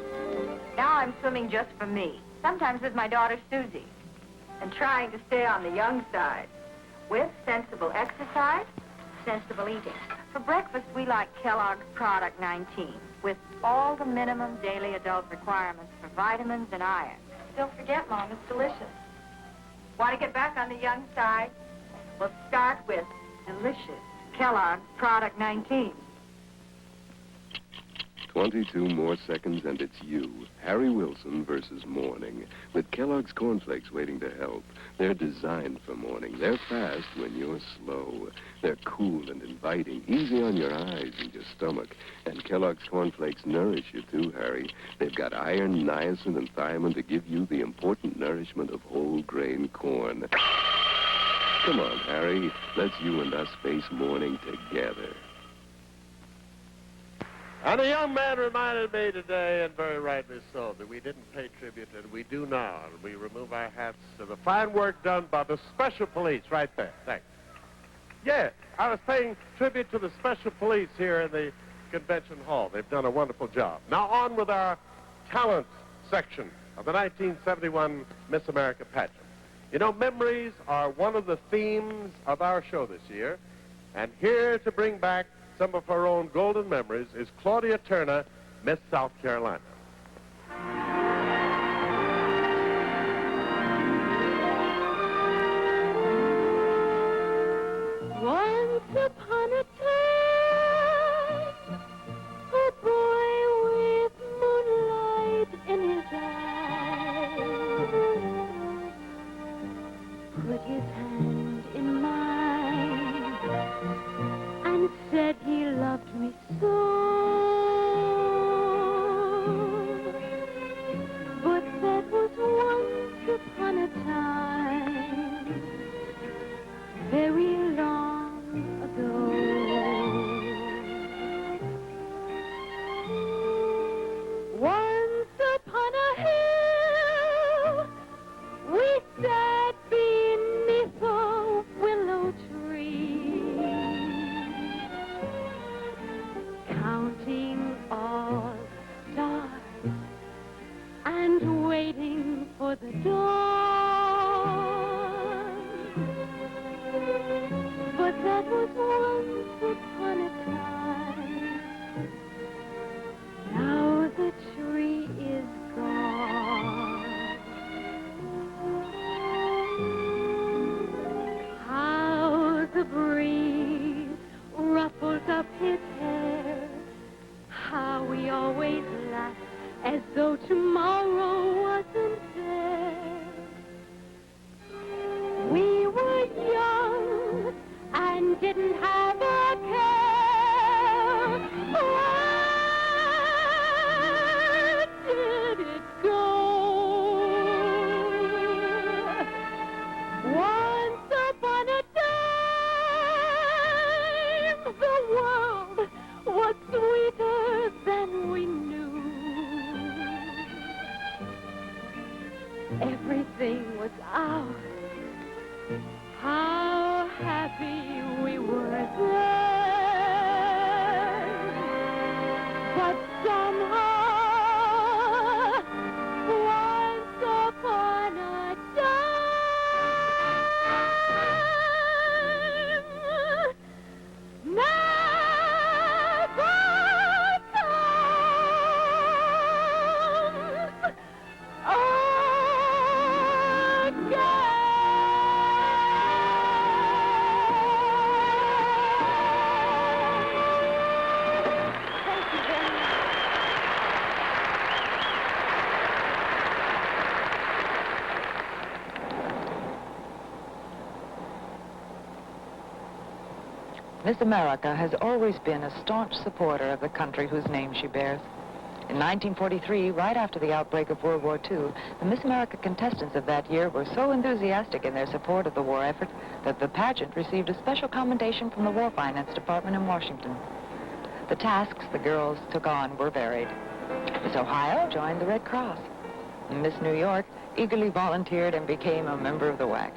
Now I'm swimming just for me, sometimes with my daughter Susie, and trying to stay on the young side, with sensible exercise, sensible eating. For breakfast, we like Kellogg's Product 19, with all the minimum daily adult requirements for vitamins and iron. Don't forget, Mom, it's delicious. Want to get back on the young side? We'll start with delicious Kellogg's Product 19. 22 more seconds and it's you, Harry Wilson versus morning. With Kellogg's Corn Flakes waiting to help. They're designed for morning. They're fast when you're slow. They're cool and inviting, easy on your eyes and your stomach. And Kellogg's Corn Flakes nourish you too, Harry. They've got iron, niacin, and thiamine to give you the important nourishment of whole grain corn. Come on, Harry. Let's you and us face morning together. And a young man reminded me today, and very rightly so, that we didn't pay tribute, and we do now. And we remove our hats to the fine work done by the Special Police right there. Thanks. Yeah, I was paying tribute to the Special Police here in the Convention Hall. They've done a wonderful job. Now on with our talent section of the 1971 Miss America pageant. You know, memories are one of the themes of our show this year, and here to bring back some of her own golden memories is Claudia Turner, Miss South Carolina. Once upon a time, a boy with moonlight in his eyes put his hand in mine and said he loved me so. But that was once upon a time, very long ago. Once upon a hill, we sat beneath a willow tree, counting all stars and waiting for the dawn. But that was once upon a time. Now the tree is gone. How the breeze ruffles up his hair. How we always laugh as though tomorrow wasn't there. We were young and didn't have a care. Where did it go? Once upon a time, the world was sweeter than we knew. Everything was ours. How happy we were then. But somehow, once upon a time, never comes again. Miss America has always been a staunch supporter of the country whose name she bears. In 1943, right after the outbreak of World War II, the Miss America contestants of that year were so enthusiastic in their support of the war effort that the pageant received a special commendation from the War Finance Department in Washington. The tasks the girls took on were varied. Miss Ohio joined the Red Cross. Miss New York eagerly volunteered and became a member of the WACs.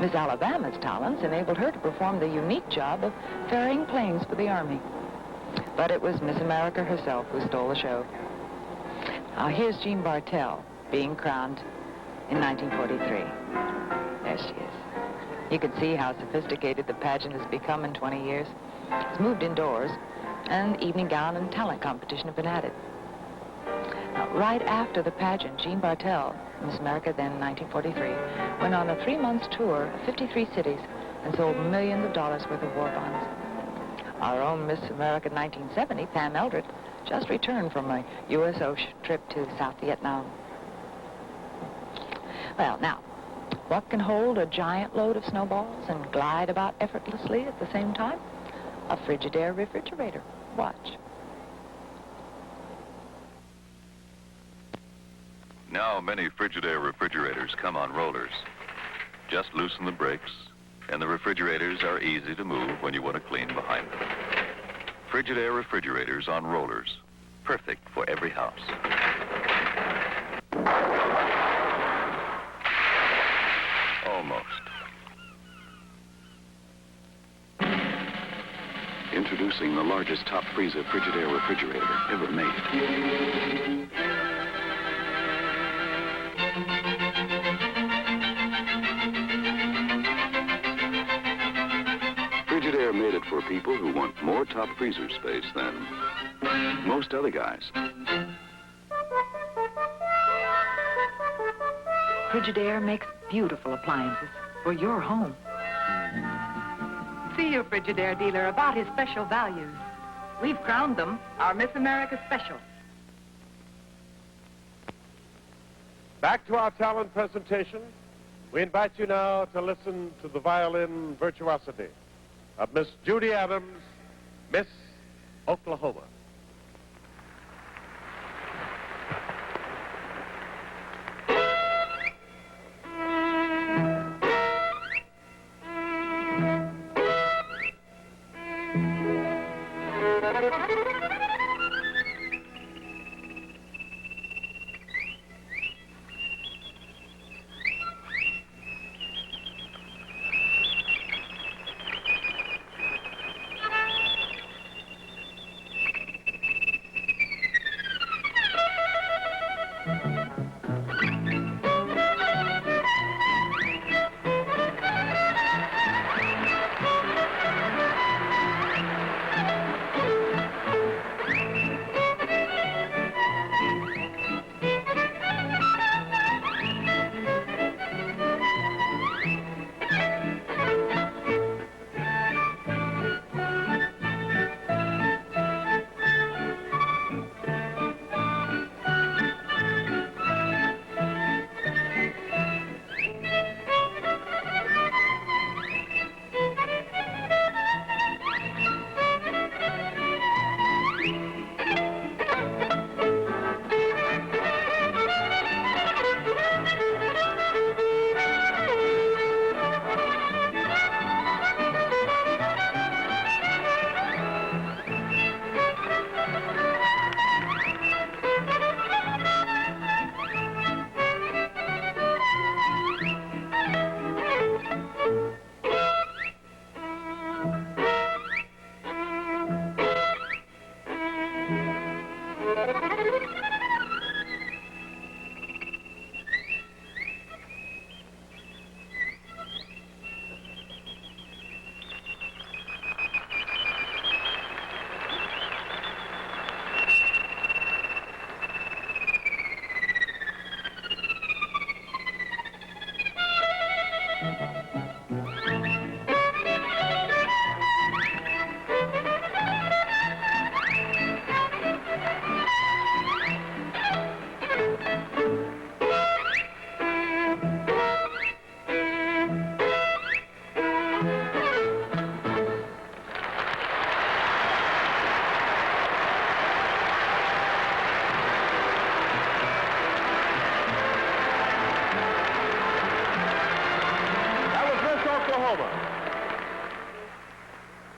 Miss Alabama's talents enabled her to perform the unique job of ferrying planes for the Army. But it was Miss America herself who stole the show. Now, here's Jean Bartell being crowned in 1943. There she is. You can see how sophisticated the pageant has become in 20 years. It's moved indoors, and evening gown and talent competition have been added. Now, right after the pageant, Jean Bartell, Miss America then in 1943, went on a 3-month tour of 53 cities and sold millions of dollars worth of war bonds. Our own Miss America 1970, Pam Eldred, just returned from a USO trip to South Vietnam. Well, now, what can hold a giant load of snowballs and glide about effortlessly at the same time? A Frigidaire refrigerator. Watch. Now many Frigidaire refrigerators come on rollers. Just loosen the brakes, and the refrigerators are easy to move when you want to clean behind them. Frigidaire refrigerators on rollers. Perfect for every house. Almost. Introducing the largest top freezer Frigidaire refrigerator ever made. Frigidaire made it for people who want more top freezer space than most other guys. Frigidaire makes beautiful appliances for your home. See your Frigidaire dealer about his special values. We've crowned them our Miss America Special. Back to our talent presentation. We invite you now to listen to the violin virtuosity of Miss Judy Adams, Miss Oklahoma.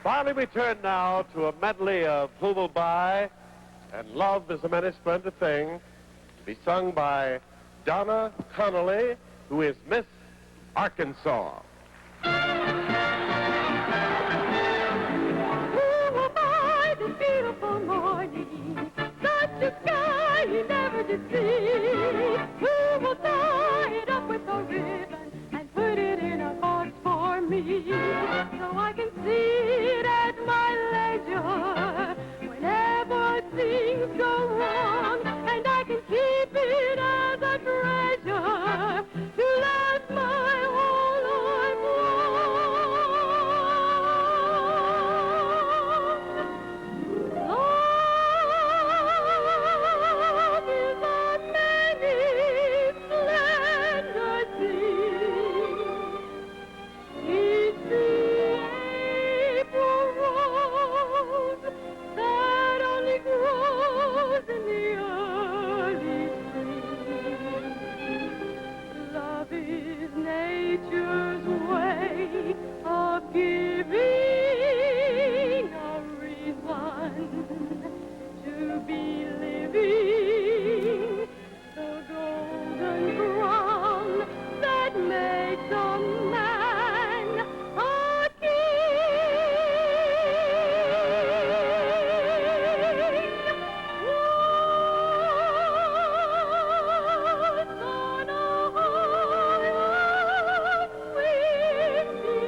Finally, we turn now to a medley of Who Will Buy and Love is a Many Splendid Thing, to be sung by Donna Connolly, who is Miss Arkansas. Who will buy this beautiful the sea. Who will tie it up with a ribbon and put it in a box for me, so I can see it at my leisure whenever things go wrong, and I can keep it as a treasure to last my whole life long. Love is a many slender thing. It's the April rose that only grows in the early spring. Love is nature's way of giving a reason to be living, the golden crown that makes a man a king. Once on a high windy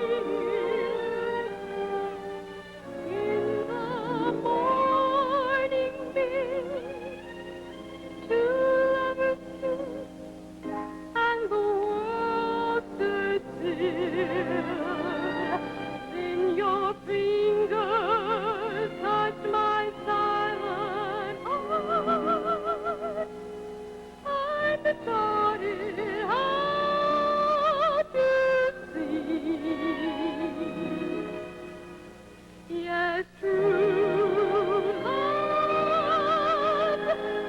hill, in the morning mist, two lovers kissed, and the world stood still. Then your fingers touched my silent heart. I taught it how to see. Yes, true love,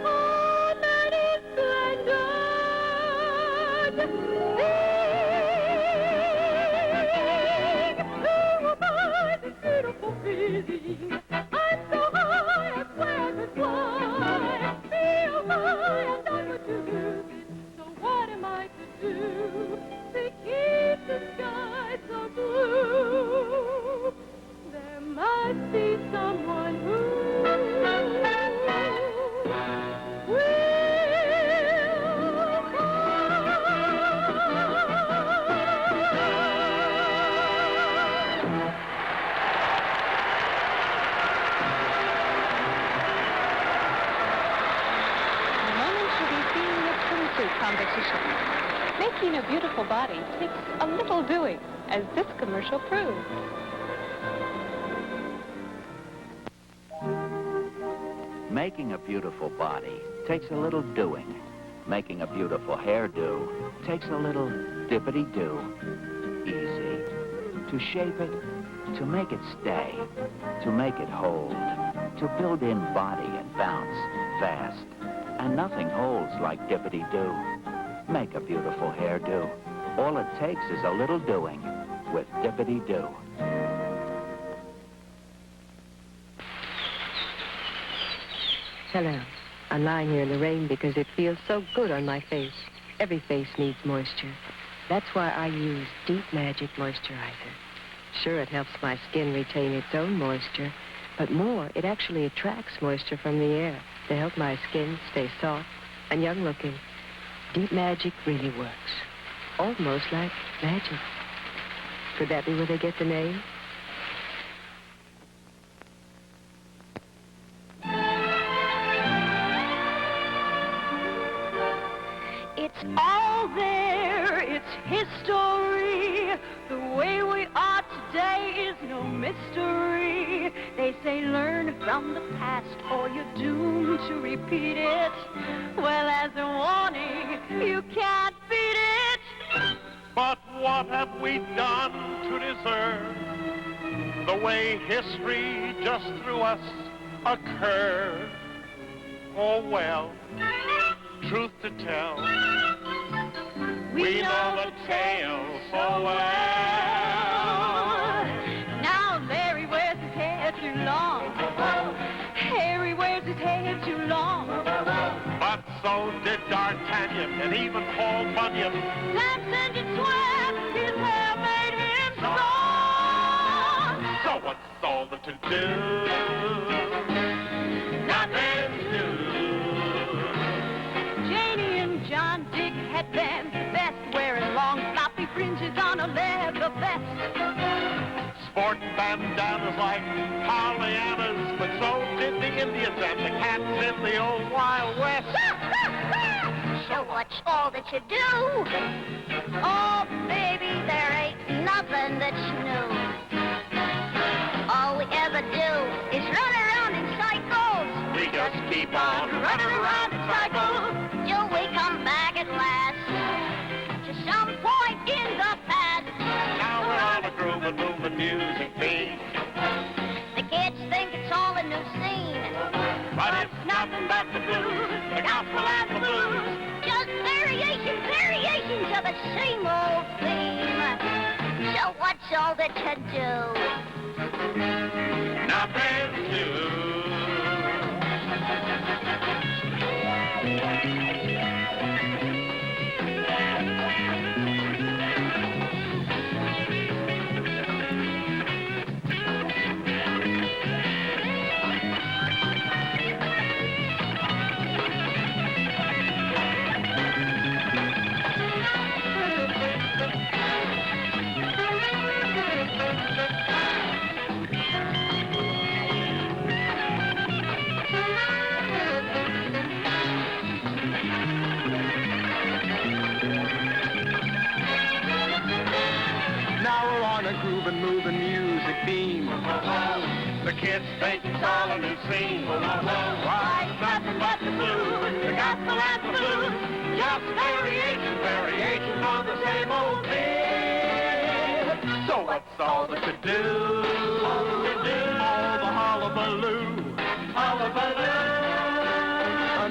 how many splendors thing. Who will buy this beautiful feeling? I'm so high, I swear I could fly. Feel high, I've done what you do. So what am I to do to keep the sky so blue? There must be someone who The moment to be seen at swimsuit competition. Making a beautiful body takes a little doing, as this commercial proves. Making a beautiful body takes a little doing. Making a beautiful hairdo takes a little dippity-do. Easy. To shape it, to make it stay, to make it hold, to build in body and bounce fast. And nothing holds like dippity-do. Make a beautiful hairdo. All it takes is a little doing with dippity-do. Hello. I'm lying here in the rain because it feels so good on my face. Every face needs moisture. That's why I use Deep Magic Moisturizer. Sure, it helps my skin retain its own moisture, but more, it actually attracts moisture from the air to help my skin stay soft and young-looking. Deep Magic really works. Almost like magic. Could that be where they get the name? It's all there, it's history. The way we are today is no mystery. They say learn from the past or you're doomed to repeat it. Well, as a warning, you can't beat it. But what have we done to deserve the way history just threw us a curve? Oh, well, truth to tell, we know the tale so well. Now Larry wears his hair too long. Harry wears his hair too long. But so did D'Artagnan and even Paul Bunyan. Samson did swear his hair made him strong. So what's all the to-do? Nothing to do. headbands the best, wearing long floppy fringes on a leather vest. Sport bandanas like Pollyannas, but so did the Indians and the cats in the old Wild West. So what's all that you do? Oh, baby, there ain't nothing that's new. All we ever do is run around in cycles. We just keep on running around in cycles Till we come back at last to some point in the past. Now we're on a grooving, moving music beat. The kids think it's all a new scene, But it's nothing but the blues, the gospel and the blues. just variations of the same old theme. So what's all that you do? Nothing new. Now we're on a grooving, moving music beam. The kids think it's all a new scene. Why, it's nothing but the blues, the gospel and the blues. Just variations on the same old theme. So what's all that you do? All the hullabaloo. Hullabaloo.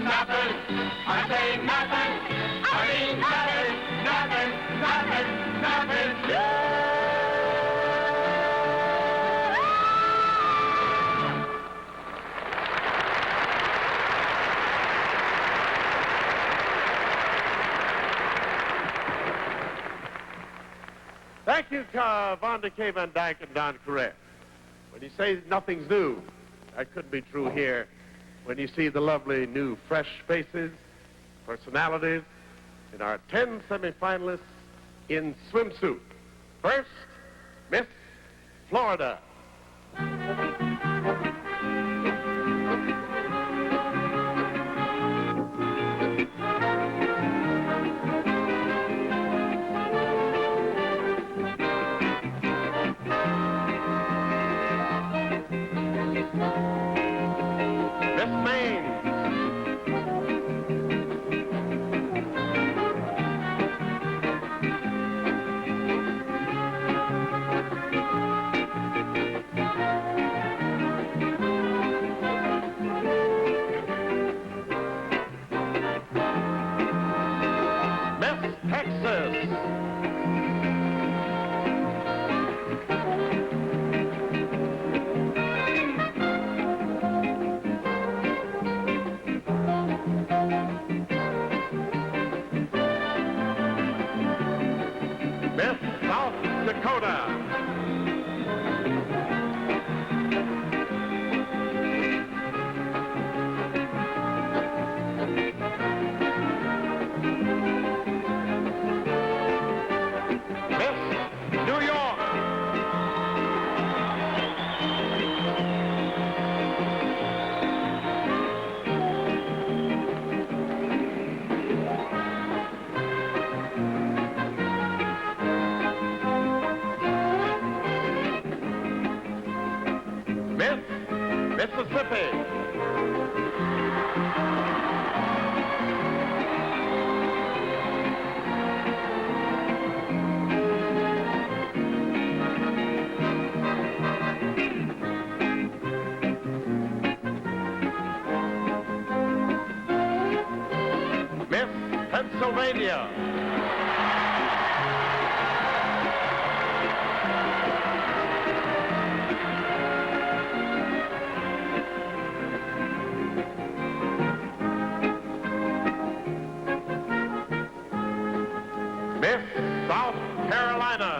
Nothing. I say nothing. I mean nothing. Thank you, Von de K. Van Dyke and Don Carrette. When you say nothing's new, that could be true here. When you see the lovely new fresh faces, personalities, in our 10 semifinalists in swimsuit. First, Miss Florida. Mississippi. Miss Pennsylvania. Miss South Carolina.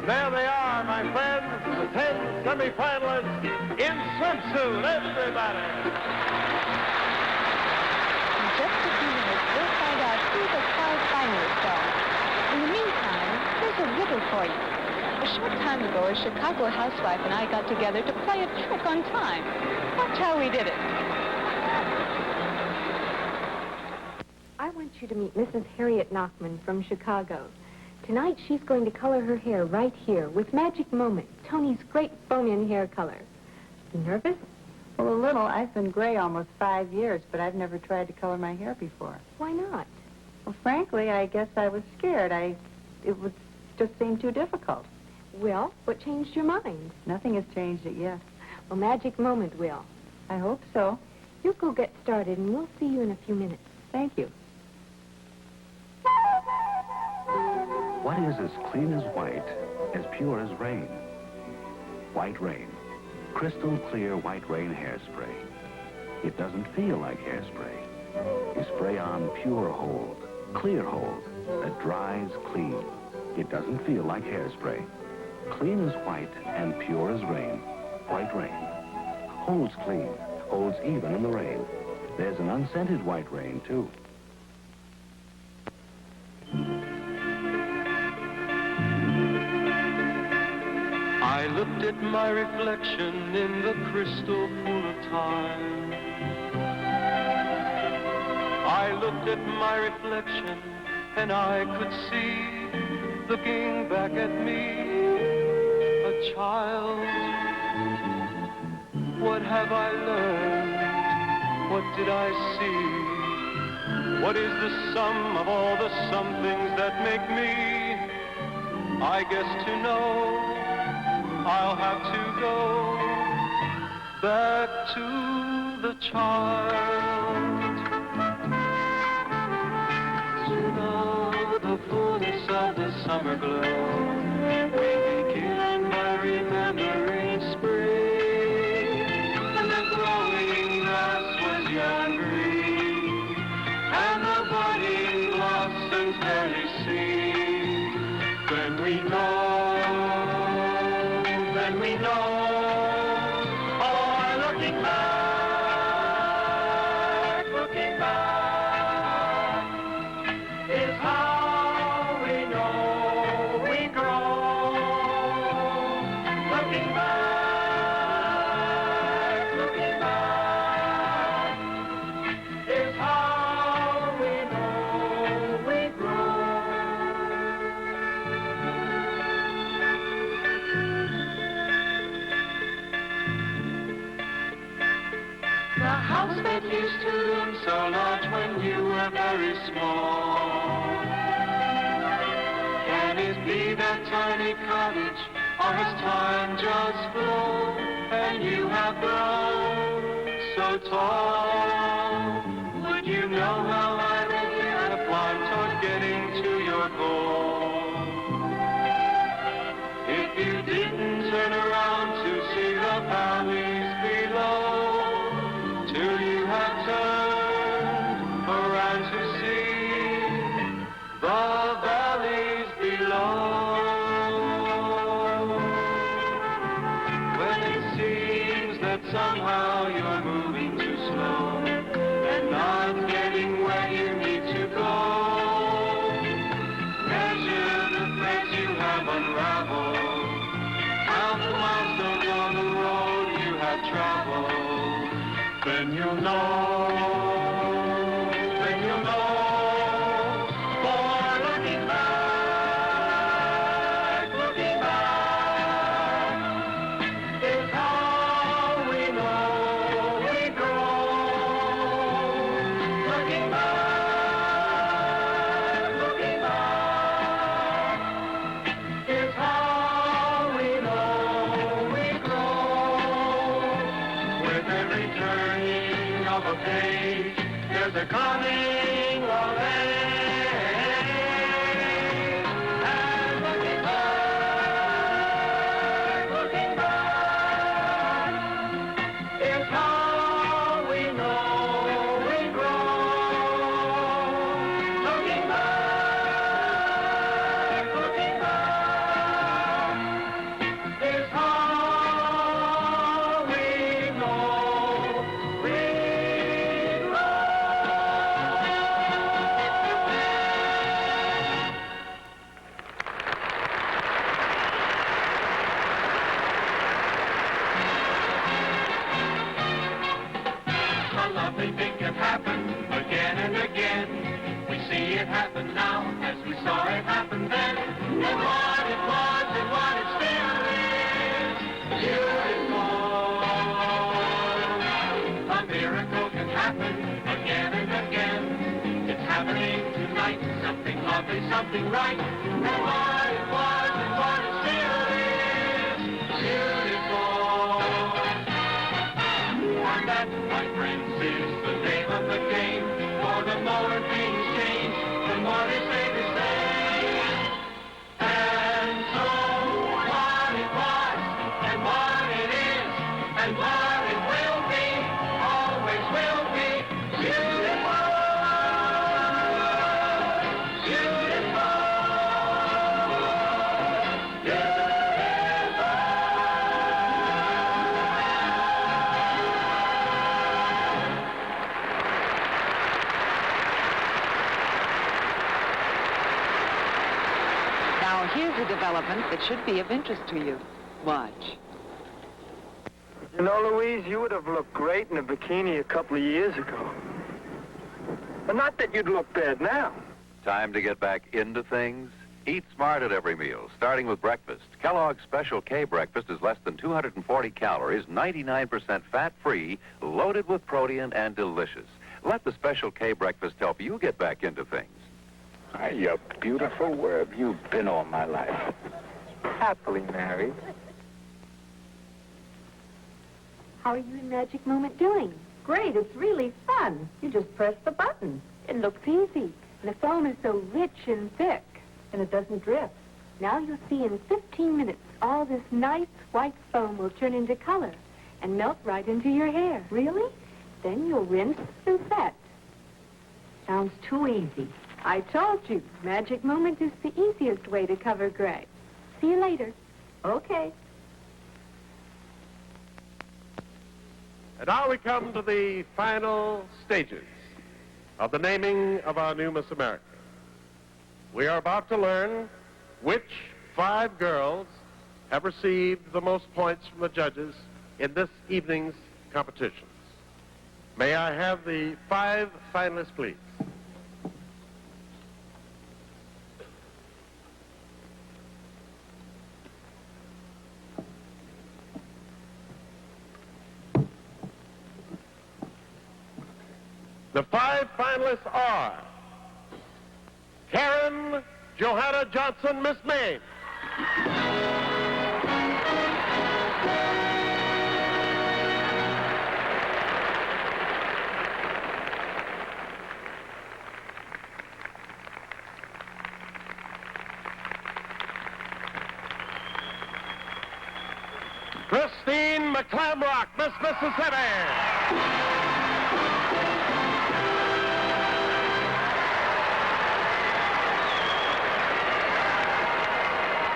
There they are, my friends, the 10 semifinalists in swimsuit. Everybody. In just a few minutes, we'll find out who the 5 finalists are. In the meantime, here's a riddle for you. A short time ago, a Chicago housewife and I got together to play a trick on time. Watch how we did it. I want you to meet Mrs. Harriet Nachman from Chicago. Tonight, she's going to color her hair right here with Magic Moment, Tony's great foam-in hair color. You nervous? Well, a little. I've been gray almost 5 years, but I've never tried to color my hair before. Why not? Well, frankly, I guess I was scared. It would just seem too difficult. Well, what changed your mind? Nothing has changed it yet. Well, Magic Moment will. I hope so. You go get started, and we'll see you in a few minutes. Thank you. What is as clean as white, as pure as rain? White Rain. Crystal clear White Rain hairspray. It doesn't feel like hairspray. You spray on pure hold, clear hold, that dries clean. It doesn't feel like hairspray. Clean as white and pure as rain. White Rain. Holds clean, holds even in the rain. There's an unscented White Rain, too. I looked at my reflection in the crystal pool of time. I looked at my reflection and I could see, looking back at me, a child. What have I learned? What did I see? What is the sum of all the somethings that make me? I guess to know I'll have to go back to the child. To know the fullness of the summer glow. We begin by remembering spring. And the growing grass was young green. And the budding blossoms barely seen. Then we know. Used to loom so large when you were very small. Can it be that tiny cottage, or has time just flown, and you have grown so tall? Would you know how I would have climbed toward getting to your goal? If you didn't turn around to see the valleys below, till you have turned around to see the valleys below. When it seems that somehow you're moving too slow and not getting where you need to go, measure the threads you have unraveled, count the milestones on the road you have traveled. Then you'll know, for looking back, is how we know we grow. Looking back, is how we know we grow. With every turning of a page, there's a coming of age. And looking back, is how we know we grow. Looking back, simply something right. And what it was and what it still is, beautiful. And that, my friends, is the name of the game. For the more things change, the more they stay the same. And so, what it was, and what it is, and what it will be, always will be, beautiful. Now, here's a development that should be of interest to you. Watch. You know, Louise, you would have looked great in a bikini a couple of years ago. But not that you'd look bad now. Time to get back into things? Eat smart at every meal, starting with breakfast. Kellogg's Special K breakfast is less than 240 calories, 99% fat-free, loaded with protein, and delicious. Let the Special K breakfast help you get back into things. Hi, you beautiful. Where have you been all my life? Happily married. How are you and Magic Moment doing? Great, it's really fun. You just press the button. It looks easy. And the foam is so rich and thick. And it doesn't drip. Now you'll see in 15 minutes, all this nice white foam will turn into color and melt right into your hair. Really? Then you'll rinse and set. Sounds too easy. I told you, Magic Moment is the easiest way to cover gray. See you later. Okay. And now we come to the final stages of the naming of our new Miss America. We are about to learn which 5 girls have received the most points from the judges in this evening's competitions. May I have the 5 finalists, please? The 5 finalists are Karen Johanna Johnson, Miss Maine. Christine McClamrock, Miss Mississippi.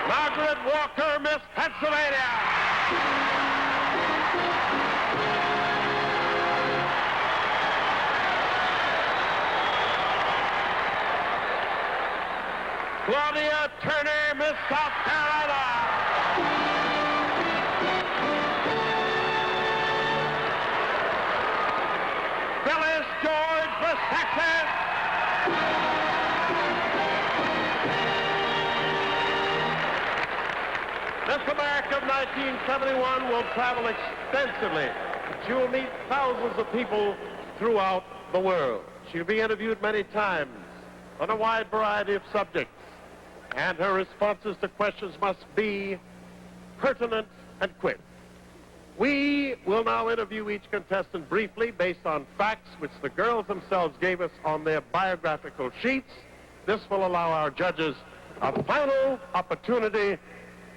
Margaret Walker, Miss Pennsylvania. Claudia Turner, Miss South Carolina. Phyllis George, Miss Texas. Miss America of 1971 will travel extensively. She will meet thousands of people throughout the world. She'll be interviewed many times on a wide variety of subjects, and her responses to questions must be pertinent and quick. We will now interview each contestant briefly based on facts which the girls themselves gave us on their biographical sheets. This will allow our judges a final opportunity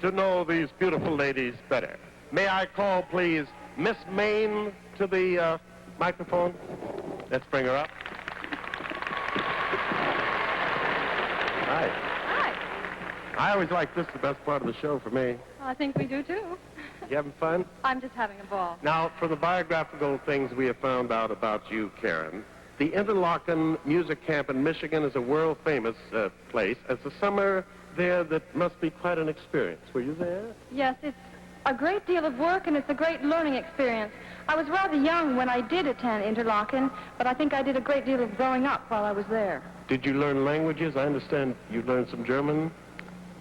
to know these beautiful ladies better. May I call, please, Miss Maine to the microphone? Let's bring her up. Hi. Hi. I always like this, the best part of the show for me. I think we do, too. You having fun? I'm just having a ball. Now, from the biographical things we have found out about you, Karen, the Interlochen Music Camp in Michigan is a world-famous place. As a summer there, that must be quite an experience. Were you there? Yes, it's a great deal of work, and it's a great learning experience. I was rather young when I did attend Interlochen, but I think I did a great deal of growing up while I was there. Did you learn languages? I understand you learned some German.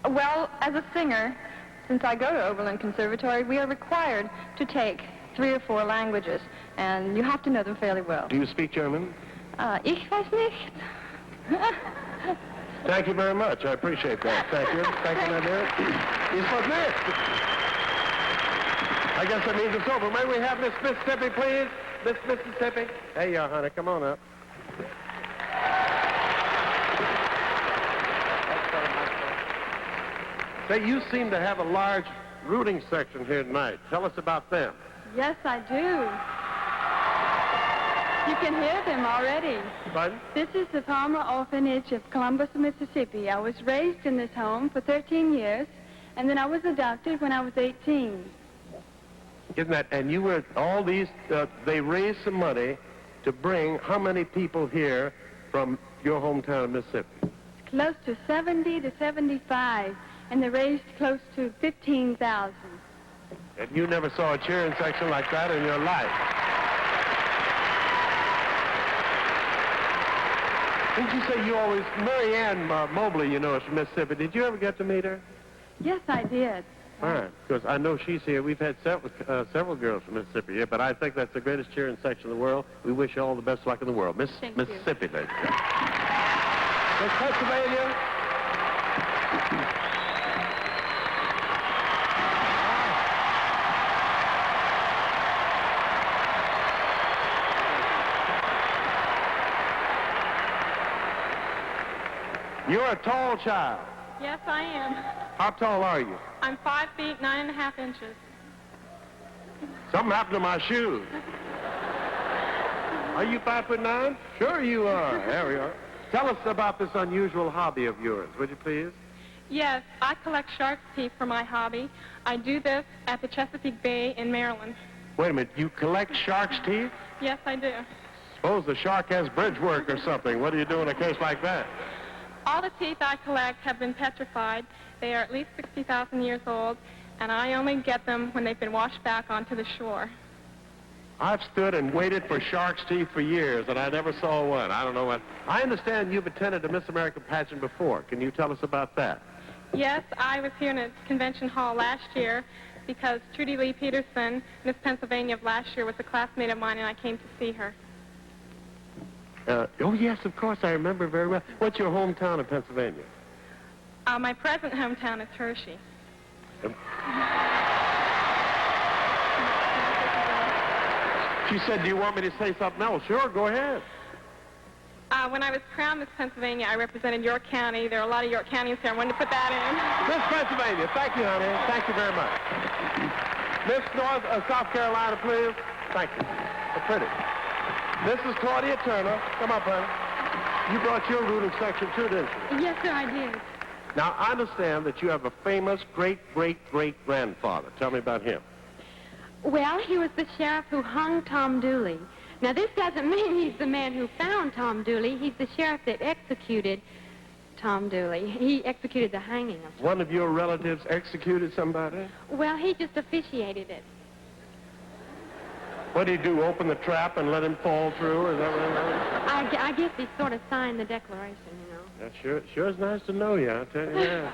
Well, as a singer, since I go to Oberlin Conservatory, we are required to take 3 or 4 languages, and you have to know them fairly well. Do you speak German? Ich weiß nicht. Thank you very much. I appreciate that. Thank you. Thank you, my dear. You're supposed to. I guess that means it's over. May we have Miss Mississippi, please? Miss Mississippi. Hey, you are, honey. Come on up. Say, you seem to have a large rooting section here tonight. Tell us about them. Yes, I do. You can hear them already. Pardon? This is the Palmer Orphanage of Columbus, Mississippi. I was raised in this home for 13 years, and then I was adopted when I was 18. Isn't that, and you were, all these, they raised some money to bring how many people here from your hometown of Mississippi? Close to 70 to 75, and they raised close to 15,000. And you never saw a cheering section like that in your life. Didn't you say you always, Mary Ann Mobley, you know, is from Mississippi. Did you ever get to meet her? Yes, I did. Fine, because I know she's here. We've had several girls from Mississippi here, but I think that's the greatest cheering section in the world. We wish you all the best luck in the world. Mississippi, ladies and gentlemen. Miss Pennsylvania. You're a tall child. Yes, I am. How tall are you? I'm 5 feet, 9.5 inches. Something happened to my shoes. Are you 5'9"? Sure you are. There we are. Tell us about this unusual hobby of yours, would you please? Yes, I collect shark's teeth for my hobby. I do this at the Chesapeake Bay in Maryland. Wait a minute, you collect shark's teeth? Yes, I do. Suppose the shark has bridge work or something. What do you do in a case like that? All the teeth I collect have been petrified. They are at least 60,000 years old, and I only get them when they've been washed back onto the shore. I've stood and waited for shark's teeth for years, and I never saw one. I don't know what. I understand you've attended a Miss America pageant before. Can you tell us about that? Yes, I was here in a convention hall last year because Trudy Lee Peterson, Miss Pennsylvania of last year, was a classmate of mine, and I came to see her. Oh, yes, of course, I remember very well. What's your hometown in Pennsylvania? My present hometown is Hershey. She said, do you want me to say something else? Sure, go ahead. When I was crowned Miss Pennsylvania, I represented York County. There are a lot of York Counties here. I wanted to put that in. Miss Pennsylvania, thank you, honey. Thank you very much. Miss South Carolina, please. Thank you. They're pretty. This is Claudia Turner. Come up, honey. You brought your rooting section too, didn't you? Yes, sir, I did. Now, I understand that you have a famous great-great-great-grandfather. Tell me about him. Well, he was the sheriff who hung Tom Dooley. Now, this doesn't mean he's the man who found Tom Dooley. He's the sheriff that executed Tom Dooley. He executed the hanging of Tom. One of your relatives executed somebody? Well, he just officiated it. What did he do, open the trap and let him fall through? Or is that what I guess he sort of signed the declaration, you know. That sure is nice to know you, I'll tell you that.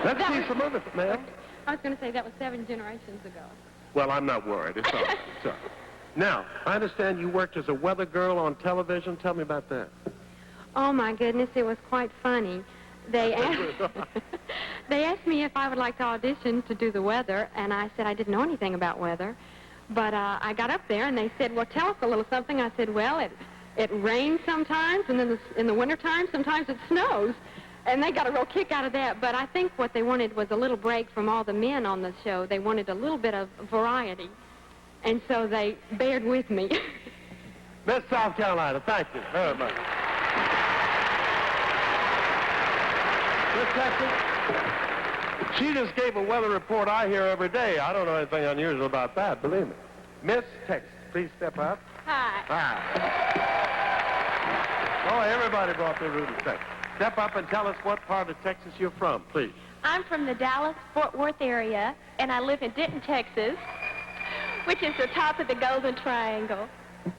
Let's see some other, ma'am. I was going to say that was 7 generations ago. Well, I'm not worried. It's all right. It's all right. Now, I understand you worked as a weather girl on television. Tell me about that. Oh, my goodness, it was quite funny. They asked me if I would like to audition to do the weather, and I said I didn't know anything about weather. But I got up there, and they said, well, tell us a little something. I said, well, it rains sometimes, and then in the wintertime, sometimes it snows. And they got a real kick out of that. But I think what they wanted was a little break from all the men on the show. They wanted a little bit of variety. And so they bared with me. Miss South Carolina, thank you very much. Miss Texas, she just gave a weather report I hear every day. I don't know anything unusual about that, believe me. Miss Texas, please step up. Hi. Hi. Oh, everybody brought their rooting section. Step up and tell us what part of Texas you're from, please. I'm from the Dallas-Fort Worth area, and I live in Denton, Texas, which is the top of the Golden Triangle.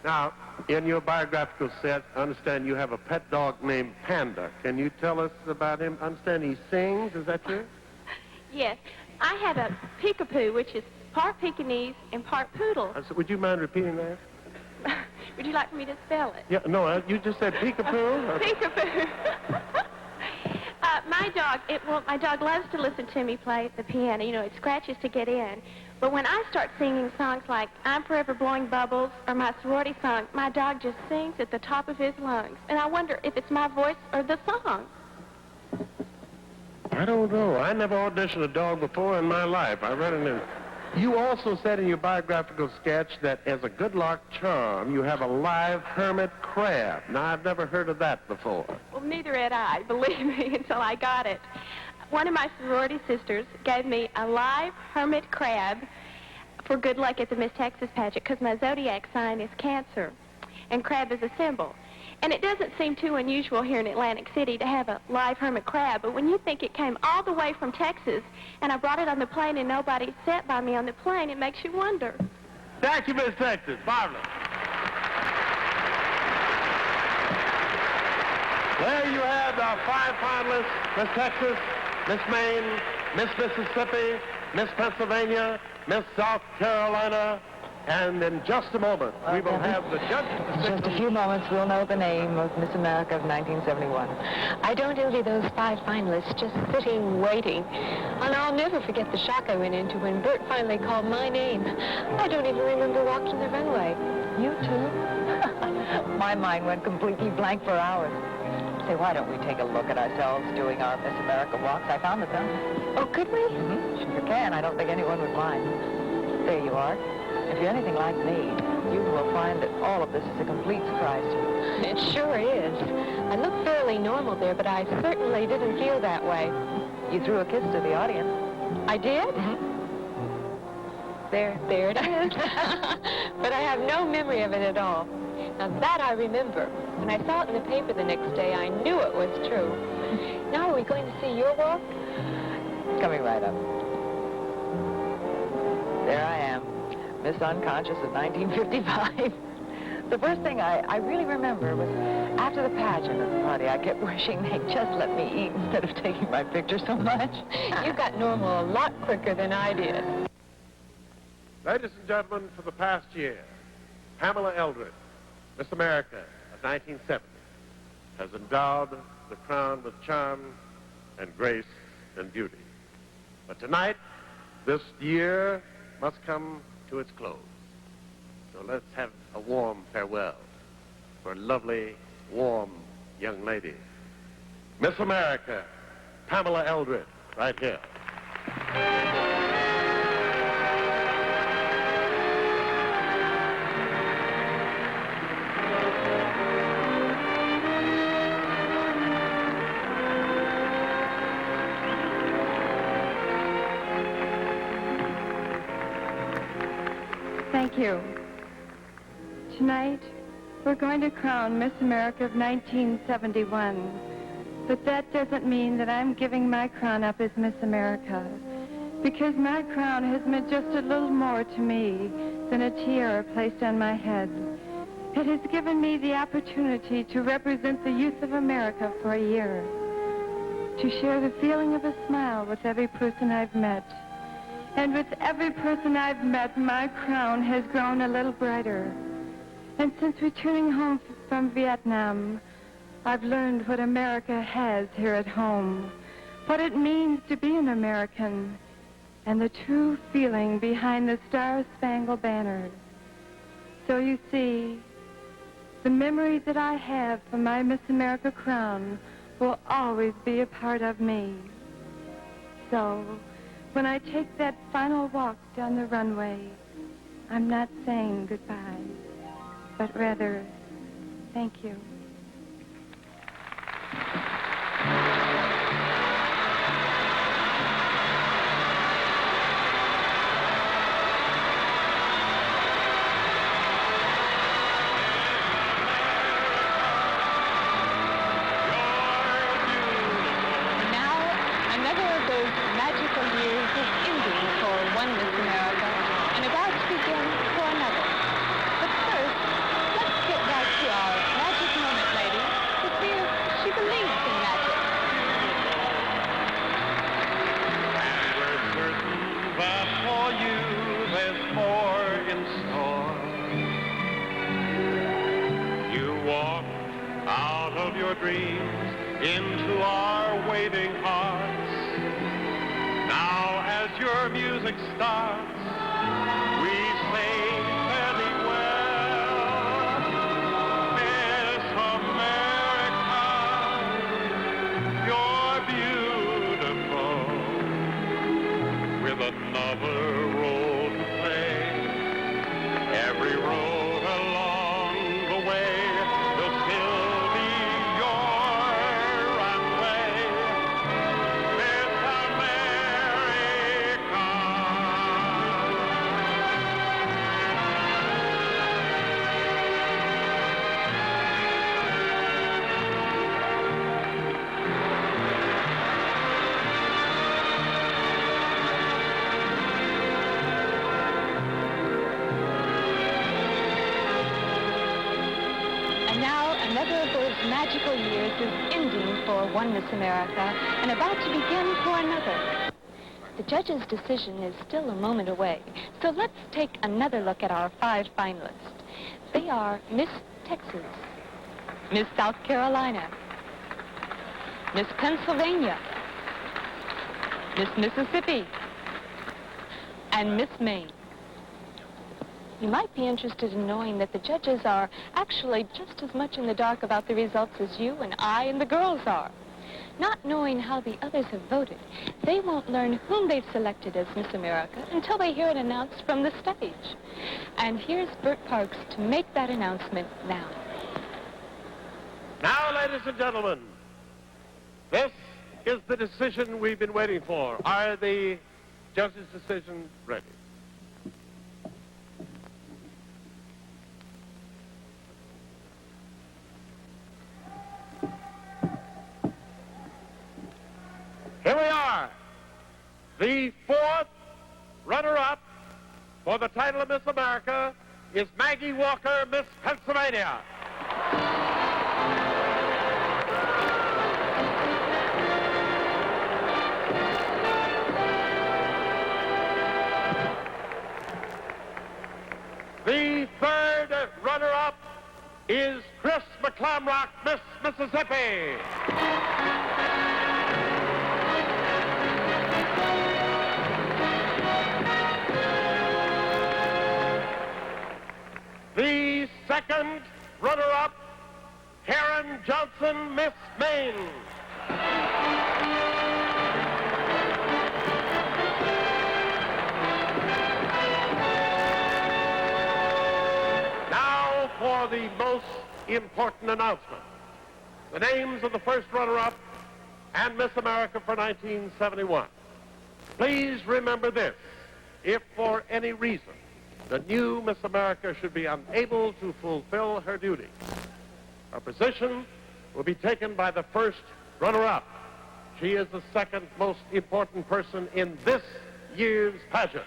Now, in your biographical set, I understand you have a pet dog named Panda. Can you tell us about him? I understand he sings. Is that true? Yes. I have a Peekapoo, which is part Pekingese and part poodle. Would you mind repeating that? Would you like for me to spell it? Yeah, no, you just said Peekapoo. Peekapoo. my dog loves to listen to me play the piano. You know, it scratches to get in. But when I start singing songs like I'm Forever Blowing Bubbles or my sorority song, my dog just sings at the top of his lungs. And I wonder if it's my voice or the song. I don't know. I never auditioned a dog before in my life. I read it in. You also said in your biographical sketch that as a good luck charm, you have a live hermit crab. Now, I've never heard of that before. Well, neither had I, believe me, until I got it. One of my sorority sisters gave me a live hermit crab for good luck at the Miss Texas pageant because my zodiac sign is Cancer, and crab is a symbol. And it doesn't seem too unusual here in Atlantic City to have a live hermit crab, but when you think it came all the way from Texas, and I brought it on the plane and nobody sat by me on the plane, it makes you wonder. Thank you, Miss Texas. Marvelous. There you have our 5 finalists: Miss Texas, Miss Maine, Miss Mississippi, Miss Pennsylvania, Miss South Carolina, and in just a moment, we will have the judges. In just a few moments, we'll know the name of Miss America of 1971. I don't envy those 5 finalists just sitting, waiting. And I'll never forget the shock I went into when Bert finally called my name. I don't even remember walking the runway. You too? My mind went completely blank for hours. Say, why don't we take a look at ourselves doing our Miss America walks? I found the film. Oh, could we? Mm-hmm. Sure can. I don't think anyone would mind. There you are. If you're anything like me, you will find that all of this is a complete surprise to you. It sure is. I look fairly normal there, but I certainly didn't feel that way. You threw a kiss to the audience. I did? Mm-hmm. There it is. But I have no memory of it at all. Now that I remember. When I saw it in the paper the next day, I knew it was true. Now are we going to see your walk? Coming right up. There I am, Miss Unconscious of 1955. The first thing I really remember was after the pageant at the party, I kept wishing they'd just let me eat instead of taking my picture so much. You got normal a lot quicker than I did. Ladies and gentlemen, for the past year, Pamela Eldred, Miss America of 1970, has endowed the crown with charm and grace and beauty. But tonight, this year must come to its close. So let's have a warm farewell for a lovely, warm young lady. Miss America, Pamela Eldred, right here. Thank you. Tonight, we're going to crown Miss America of 1971. But that doesn't mean that I'm giving my crown up as Miss America, because my crown has meant just a little more to me than a tiara placed on my head. It has given me the opportunity to represent the youth of America for a year, to share the feeling of a smile with every person I've met. And with every person I've met, my crown has grown a little brighter. And since returning home from Vietnam, I've learned what America has here at home, what it means to be an American, and the true feeling behind the Star-Spangled Banner. So you see, the memory that I have for my Miss America crown will always be a part of me. So, when I take that final walk down the runway, I'm not saying goodbye, but rather, thank you. Into our waiting hearts. Now as your music starts, we say fairly well, Miss America, you're beautiful, with another role to play. Every road along the way will still be your runway, Miss America. And now another of those magical years is ending for one Miss America and about to begin for another. The judge's decision is still a moment away, so let's take another look at our 5 finalists. They are Miss Texas, Miss South Carolina, Miss Pennsylvania, Miss Mississippi, and Miss Maine. You might be interested in knowing that the judges are actually just as much in the dark about the results as you and I and the girls are. Not knowing how the others have voted, they won't learn whom they've selected as Miss America until they hear it announced from the stage. And here's Bert Parks to make that announcement now. Now, ladies and gentlemen, this is the decision we've been waiting for. Are the judges' decisions ready? Here we are. The 4th runner-up for the title of Miss America is Maggie Walker, Miss Pennsylvania. The 3rd runner-up is Chris McClamrock, Miss Mississippi. The 2nd runner-up, Karen Johnson, Miss Maine. Now for the most important announcement. The names of the 1st runner-up and Miss America for 1971. Please remember this. If for any reason the new Miss America should be unable to fulfill her duty, her position will be taken by the 1st runner-up. She is the 2nd most important person in this year's pageant.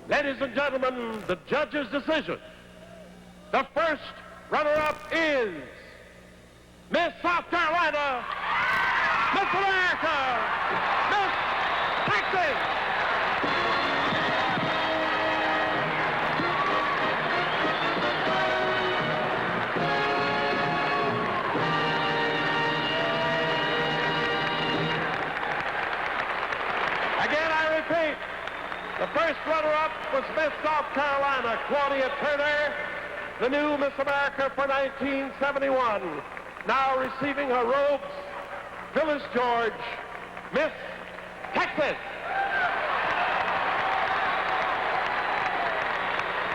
Ladies and gentlemen, the judge's decision. The 1st runner-up is Miss South Carolina, Miss America, Miss Texas. The 1st runner-up was Miss South Carolina, Claudia Turner, the new Miss America for 1971. Now receiving her robes, Phyllis George, Miss Texas.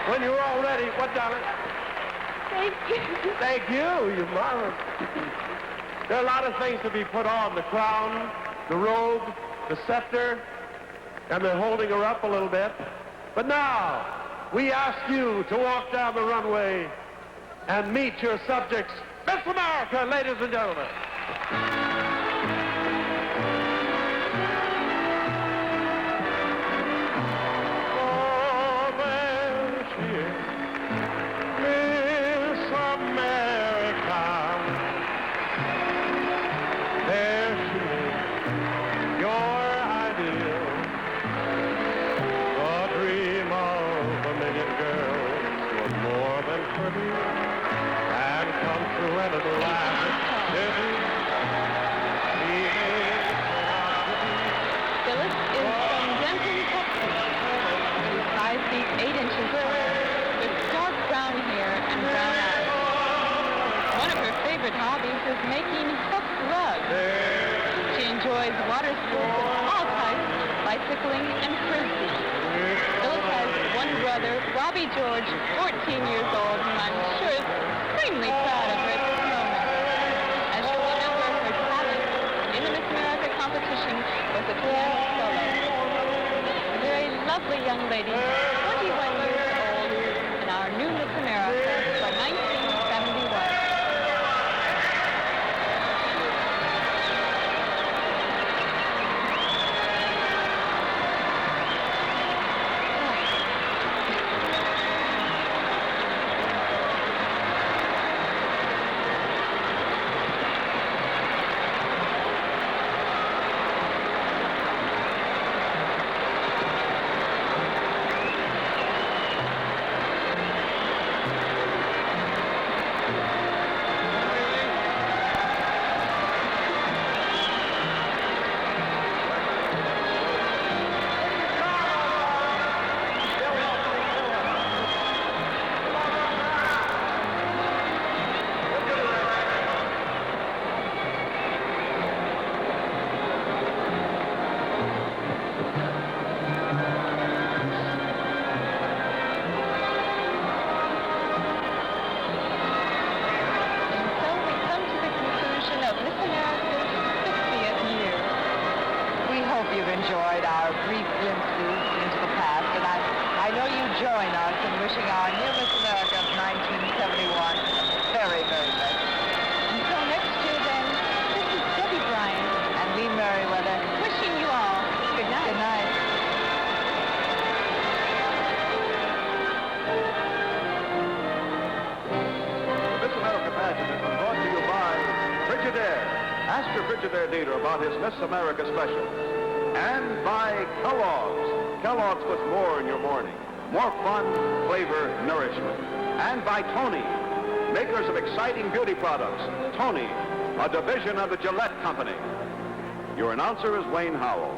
When you're all ready, what, darling? Thank you. Thank you, you marvelous. There are a lot of things to be put on: the crown, the robe, the scepter, and they're holding her up a little bit. But now, we ask you to walk down the runway and meet your subjects. Miss America, ladies and gentlemen. Oh, there she is, Miss America. There she is, your ideal. The dream of a million girls was more than pretty and come true in Atlantic City. favorite hobbies is making hook rugs. She enjoys water sports of all types, bicycling and frisbee. Phyllis has one brother, Robbie George, 14 years old, and I'm sure is extremely proud of her at this moment. As you'll remember, her talent in the Miss America competition was a piano solo. A very lovely young lady, 21 years old, and our new Miss America for 1971. You've enjoyed our brief glimpses into the past, and I know you join us in wishing our new Miss America of 1971 very, very best. Until next year, then, this is Debbie Bryant and Lee Merriweather wishing you all good night. Good night. The Miss America pageant has been brought to you by Frigidaire. Ask your Frigidaire dealer about his Miss America special. And by Kellogg's. Kellogg's puts more in your morning. More fun, flavor, nourishment. And by Tony, makers of exciting beauty products. Tony, a division of the Gillette Company. Your announcer is Wayne Howell.